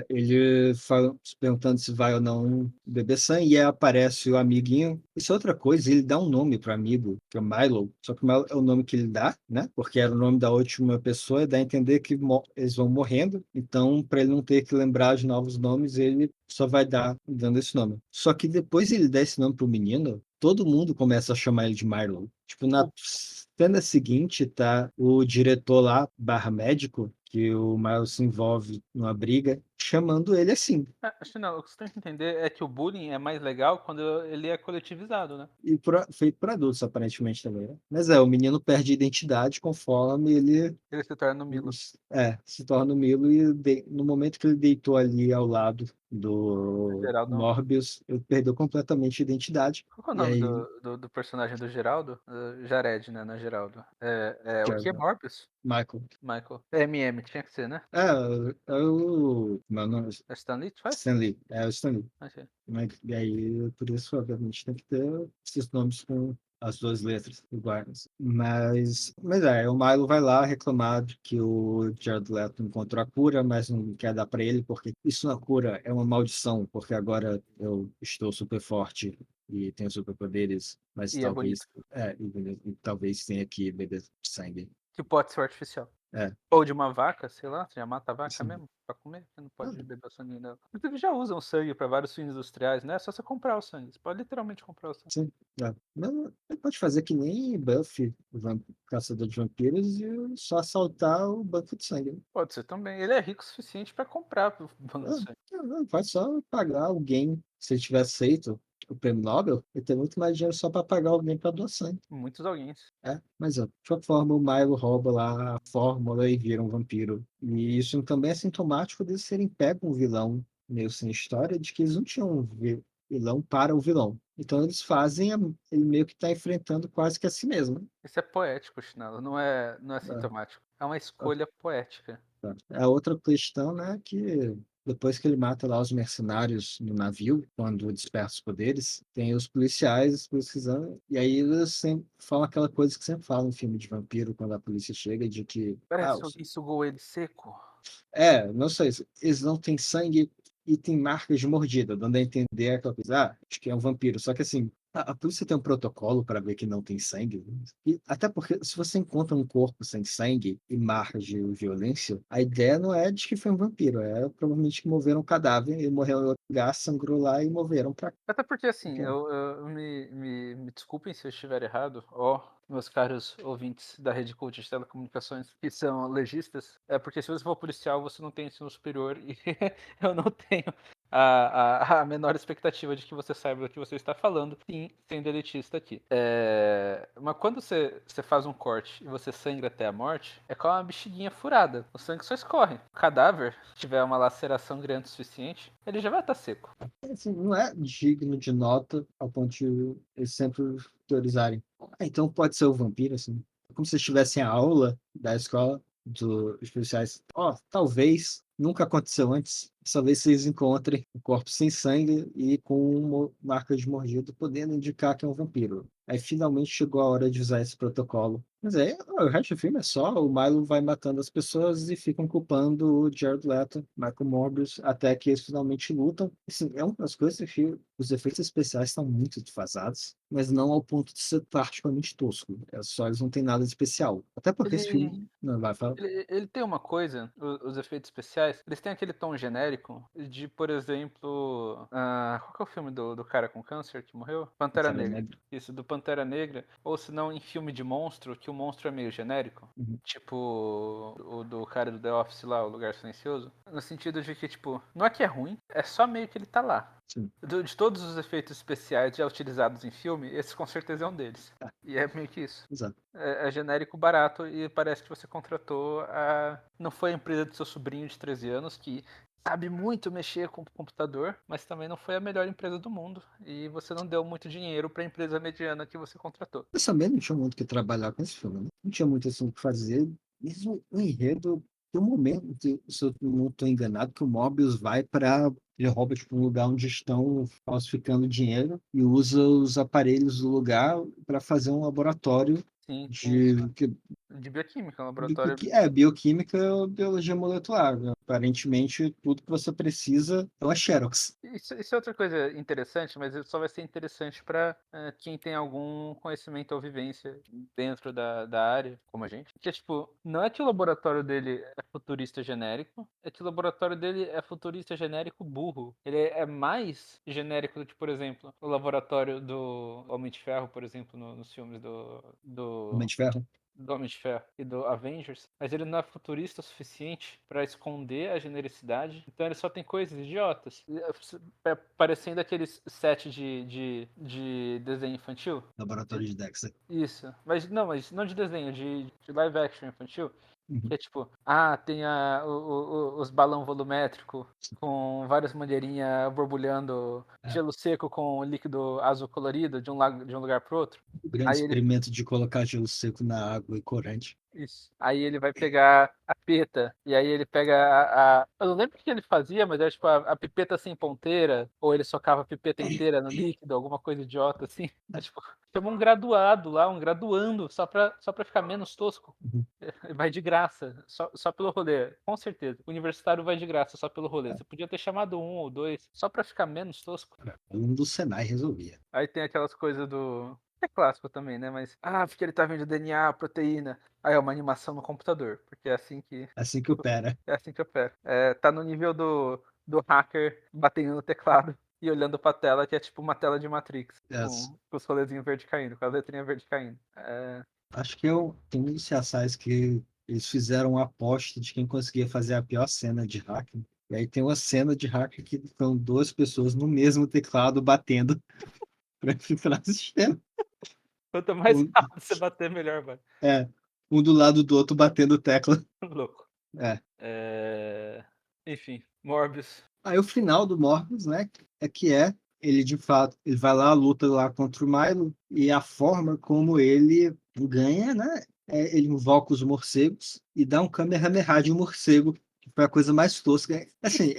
ele se perguntando se vai ou não beber sangue, e aí aparece o amiguinho. Isso é outra coisa, ele dá um nome para o amigo, que é o Milo, só que o Milo é o nome que ele dá, né? Porque era o nome da última pessoa, e dá a entender que eles vão morrendo, então, para ele não ter que lembrar de novos nomes, ele só vai dando esse nome. Só que depois ele dá esse nome pro menino, todo mundo começa a chamar ele de Milo. Tipo, na O- cena seguinte, tá o diretor lá, barra médico, que o Miles se envolve numa briga, chamando ele assim. Acho que não, o que você tem que entender é que o bullying é mais legal quando ele é coletivizado, né? E feito para adultos, aparentemente também, né? Mas o menino perde identidade conforme ele Ele se torna o Milo. se torna o Milo e no momento que ele deitou ali ao lado do Geraldo. Morbius, ele perdeu completamente a identidade. Qual que é o E nome aí, do personagem do Geraldo? Jared, né? Não é Geraldo. O que é Jared, Morbius? Michael. Michael. MM, tinha que ser, né? Meu nome É Stanley que faz? Stanley, é o Stanley. Ok. E aí, por isso, obviamente, tem que ter esses nomes com as duas letras iguais. O Milo vai lá reclamar de que o Jared Leto encontrou a cura, mas não quer dar para ele, porque isso não é cura, é uma maldição, porque agora eu estou super forte e tenho superpoderes, mas E é bonito. talvez tenha que beber sangue. Que pode ser artificial. É, Ou de uma vaca, sei lá, você já mata a vaca assim, mesmo pra comer, você não pode beber o sangue dela. Inclusive já usam sangue pra vários fins industriais, né? É só você comprar o sangue. Você pode literalmente comprar o sangue. sim, Mas ele pode fazer que nem Buffy, caçador de vampiros, e só assaltar o banco de sangue, né? Pode ser também. Ele é rico o suficiente pra comprar o banco de Ah, sangue. Vai só pagar alguém. Se ele tivesse aceito o prêmio Nobel, ele tem muito mais dinheiro só para pagar alguém para doar sangue. Muitos alguém. De qualquer forma, o Milo rouba lá a fórmula e vira um vampiro. E isso também é sintomático deles serem pego um vilão meio sem história, de que eles não tinham um vilão para o vilão. Então eles fazem, ele meio que está enfrentando quase que a si mesmo. Isso é poético, Chinelo. Não é Ah, sintomático. É uma ah, escolha poética. tá. A outra questão, né, que depois que ele mata lá os mercenários no navio, quando desperta os poderes, tem os policiais pesquisando, e aí eles sempre falam aquela coisa que sempre falam em filme de vampiro, quando a polícia chega, de que, Parece que alguém sugou ele seco. não só isso, eles não têm sangue e tem marcas de mordida, dando a entender aquela coisa, acho que é um vampiro. Só que assim, a polícia tem um protocolo para ver que não tem sangue. E até porque se você encontra um corpo sem sangue e marcas de violência, a ideia não é de que foi um vampiro, é provavelmente que moveram o cadáver, ele morreu em outro lugar, sangrou lá e moveram para Até porque, assim, cá. me desculpem se eu estiver errado, ó, meus caros ouvintes da Rede Cult de Telecomunicações, que são legistas, é porque se você for policial, você não tem ensino superior e eu não tenho a menor expectativa de que você saiba do que você está falando, sim, sendo elitista aqui. Mas quando você faz um corte e você sangra até a morte, é como uma bexiguinha furada. O sangue só escorre. O cadáver, se tiver uma laceração grande o suficiente, ele já vai estar seco. Assim, não é digno de nota ao ponto de eles sempre teorizarem. Então pode ser o vampiro, assim. Como se estivessem a aula da escola dos policiais. Talvez, nunca aconteceu antes, talvez vocês encontrem o corpo sem sangue e com uma marca de mordida, podendo indicar que é um vampiro. Aí finalmente chegou a hora de usar esse protocolo. Mas aí o resto do filme é só o Milo vai matando as pessoas e ficam culpando o Jared Leto, Michael Morbius, até que eles finalmente lutam. Assim, é uma das coisas que os efeitos especiais estão muito defasados, mas não ao ponto de ser particularmente tosco. É só eles não têm nada de especial. Até porque esse Ele, filme não vai falar. ele tem uma coisa, os efeitos especiais, eles têm aquele tom genérico de, por exemplo, qual que é o filme do cara com câncer que morreu? Pantera Pantera Negra. Negra. Isso, do Pantera Negra. Ou se não, em filme de monstro, que o monstro é meio genérico. Uhum. Tipo o do cara do The Office lá, o Lugar Silencioso. No sentido de que, tipo, não é que é ruim, é só meio que ele tá lá. Sim, De todos os efeitos especiais já utilizados em filme, esse com certeza é um deles. E é meio que isso. exato. É genérico barato e parece que você contratou a. Não foi a empresa do seu sobrinho de 13 anos que sabe muito mexer com o computador, mas também não foi a melhor empresa do mundo. E você não deu muito dinheiro para a empresa mediana que você contratou. Eu também não tinha muito o que trabalhar com esse filme, né? Não tinha muito assim o que fazer. Mesmo o enredo, tem um momento, se eu não estou enganado, que o Mobius vai para. Ele rouba tipo, um lugar onde estão falsificando dinheiro e usa os aparelhos do lugar para fazer um laboratório Sim, tem isso. de De bioquímica, um laboratório. bioquímica ou biologia molecular, né? Aparentemente, tudo que você precisa é uma Xerox. Isso é outra coisa interessante, mas isso só vai ser interessante para quem tem algum conhecimento ou vivência dentro da área, como a gente. Que é tipo, não é que o laboratório dele é futurista genérico, é que o laboratório dele é futurista genérico burro. Ele é mais genérico do que, por exemplo, o laboratório do Homem de Ferro, por exemplo, nos filmes Homem do de Ferro. do Homem de Ferro e do Avengers, mas ele não é futurista o suficiente pra esconder a genericidade, então ele só tem coisas idiotas, parecendo aqueles set de desenho infantil. Laboratório de Dexter. Isso, mas não de desenho, de live action infantil. Uhum. Que é tipo, tem os balão volumétrico com várias mangueirinhas borbulhando, É. gelo seco com líquido azul colorido de um lugar pro outro. O grande Aí ele experimento de colocar gelo seco na água e corante. Isso. Aí ele vai pegar a peta, e aí ele pega Eu não lembro o que ele fazia, mas era tipo a pipeta sem ponteira, ou ele socava a pipeta inteira no líquido, alguma coisa idiota assim. Aí, tipo, chama um graduado lá, um graduando, só pra ficar menos tosco. Uhum. Vai de graça, só pelo rolê, com certeza. O universitário vai de graça, só pelo rolê. É. Você podia ter chamado um ou dois, só pra ficar menos tosco. Um do Senai resolvia. Aí tem aquelas coisas do. É clássico também, né? Mas. Porque ele tá vendo DNA, proteína. Aí é uma animação no computador. Porque Assim que opera. é assim que opera. Tá no nível do hacker batendo no teclado e olhando pra tela, que é tipo uma tela de Matrix. Yes. Com os rolezinhos verde caindo, com as letrinhas verde caindo. Acho que tem uns CSIs que eles fizeram uma aposta de quem conseguia fazer a pior cena de hacker. E aí tem uma cena de hacker que são duas pessoas no mesmo teclado batendo para infiltrar o sistema. Quanto mais Um, rápido você bater, melhor vai. é, um do lado do outro batendo tecla. Louco. É. Enfim, Morbius. Aí o final do Morbius, né, ele de fato, ele vai lá, luta lá contra o Milo, e a forma como ele ganha, né, ele invoca os morcegos e dá um Kamehameha de um morcego, que foi a coisa mais tosca. Assim,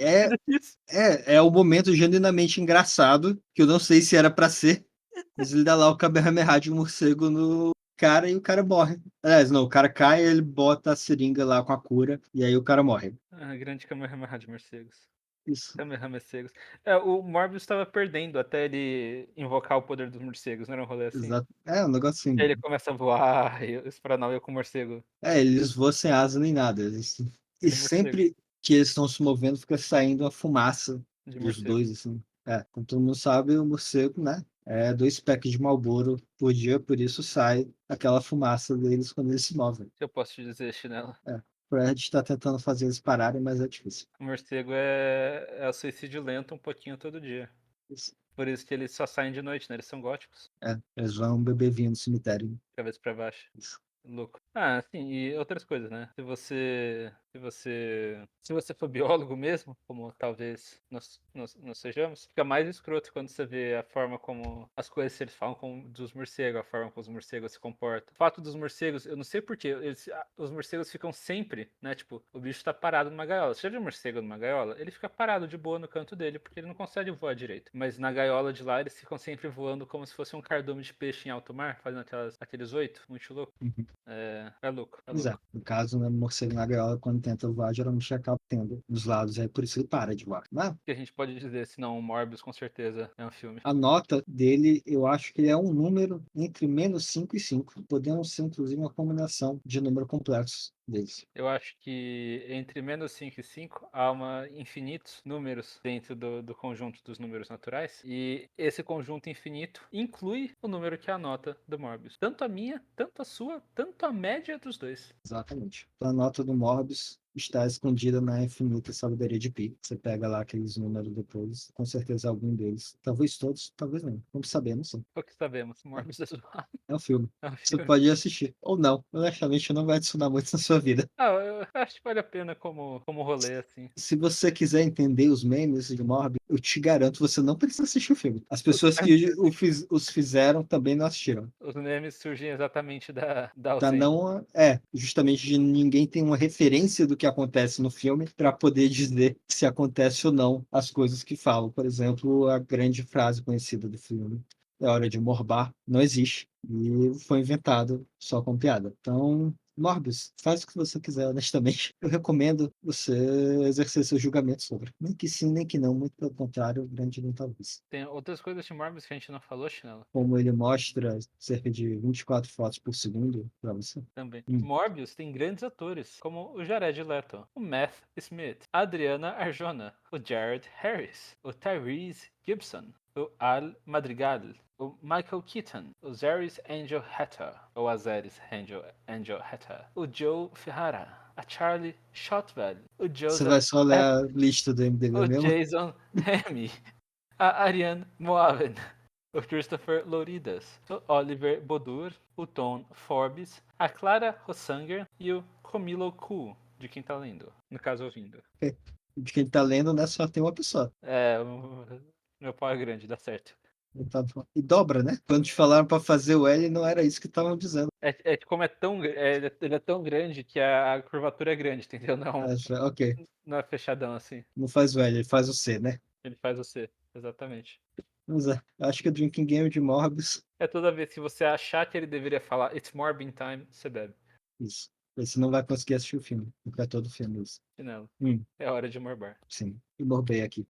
Isso. é o momento genuinamente engraçado, que eu não sei se era para ser, mas ele dá lá o Kamehameha de um morcego no cara e o cara morre. Aliás, não, o cara cai, ele bota a seringa lá com a cura, e aí o cara morre. Grande Kamehameha de morcegos. Isso. Kamehameha morcegos. O Morbius estava perdendo até ele invocar o poder dos morcegos, não era um rolê assim? Exato. É um negócio Aí assim. ele começa a voar e os Paranauê com o morcego. Eles voam sem asa nem nada. E De morcego. sempre que eles estão se movendo, fica saindo a fumaça De dos morcego. dois, assim. Como todo mundo sabe, o morcego, né? É 2 packs de Marlboro por dia, por isso sai aquela fumaça deles quando eles se movem. O que eu posso te dizer, Chinelo? O Fred está tentando fazer eles pararem, mas é difícil. O morcego é o suicídio lento um pouquinho todo dia. Isso. Por isso que eles só saem de noite, né? Eles são góticos. Eles vão beber vinho no cemitério. Cabeça pra baixo. Isso. Louco. Sim, e outras coisas, né? Se você for biólogo mesmo, como talvez nós sejamos, fica mais escroto quando você vê a forma como as coisas se eles falam dos morcegos, a forma como os morcegos se comportam. O fato dos morcegos, eu não sei porquê, os morcegos ficam sempre, né? Tipo, o bicho tá parado numa gaiola. Você já viu um morcego numa gaiola? Ele fica parado de boa no canto dele, porque ele não consegue voar direito. Mas na gaiola de lá, eles ficam sempre voando como se fosse um cardume de peixe em alto mar, fazendo aqueles oito, muito louco. Uhum. É louco, é Pois é. louco. No caso, né, o morcego na gaiola, quando tenta voar, geralmente acaba tendo nos lados. É por isso que ele para de voar. Mas O que a gente pode dizer, se não o Morbius, com certeza é um filme. a nota dele, eu acho que ele é um número entre -5 e 5, podendo ser inclusive uma combinação de número complexos deles. Eu acho que entre -5 e 5 há infinitos números dentro do conjunto dos números naturais. E esse conjunto infinito inclui o número que é a nota do Morbius. Tanto a minha, tanto a sua, tanto a média dos dois. Exatamente. Então, a nota do Morbius está escondida na infinita sabedoria de Pi. Você pega lá aqueles números depois, com certeza algum deles. Talvez todos, talvez não. Vamos saber, não sei. O que sabemos? Morbius é zoado. É um filme. É um Você filme. pode assistir. Ou não. Honestamente, não vai adicionar muito na sua vida. Eu acho que vale a pena como rolê, assim. Se você quiser entender os memes de Morbius, eu te garanto, você não precisa assistir o filme. As pessoas que os fizeram também não assistiram. Os memes surgem exatamente da Pra ausência. não, justamente de ninguém tem uma referência do que acontece no filme para poder dizer se acontece ou não as coisas que falam. Por exemplo, a grande frase conhecida do filme, é hora de morbar, não existe. E foi inventado só com piada. Então, Morbius, faz o que você quiser, honestamente. Eu recomendo você exercer seu julgamento sobre. Nem que sim, nem que não. Muito pelo contrário, grande não talvez. Tem outras coisas de Morbius que a gente não falou, Chinelo? Como ele mostra cerca de 24 fotos por segundo para você. Também. Morbius tem grandes atores, como o Jared Leto, o Matt Smith, a Adriana Arjona, o Jared Harris, o Tyrese Gibson, o Al Madrigal, o Michael Keaton, o Zaris Angel Hatter, ou Azaris Angel Hatter, o Joe Ferrara, a Charlie Shotwell, o Você Joseph vai só ler a lista do MDB o mesmo? Jason Hemme, a Ariane Moaven, o Christopher Louridas, o Oliver Bodur, o Tom Forbes, a Clara Rossanger e o Camilo Ku, de quem tá lendo, no caso ouvindo. De quem tá lendo, né? Só tem uma pessoa. Meu pau é grande, dá certo. E dobra, né? Quando te falaram pra fazer o L, não era isso que estavam dizendo. Como é tão, ele é tão grande que a curvatura é grande, entendeu? Não, Ok, não é fechadão assim. não faz o L, ele faz o C, né? Ele faz o C, exatamente. Mas acho que o Drinking Game de Morbius, É toda vez que você achar que ele deveria falar It's Morbin Time, você bebe. isso. Você não vai conseguir assistir o filme, porque é todo filme isso. Chinelo. Hum, É hora de morbar. sim. E morbei aqui.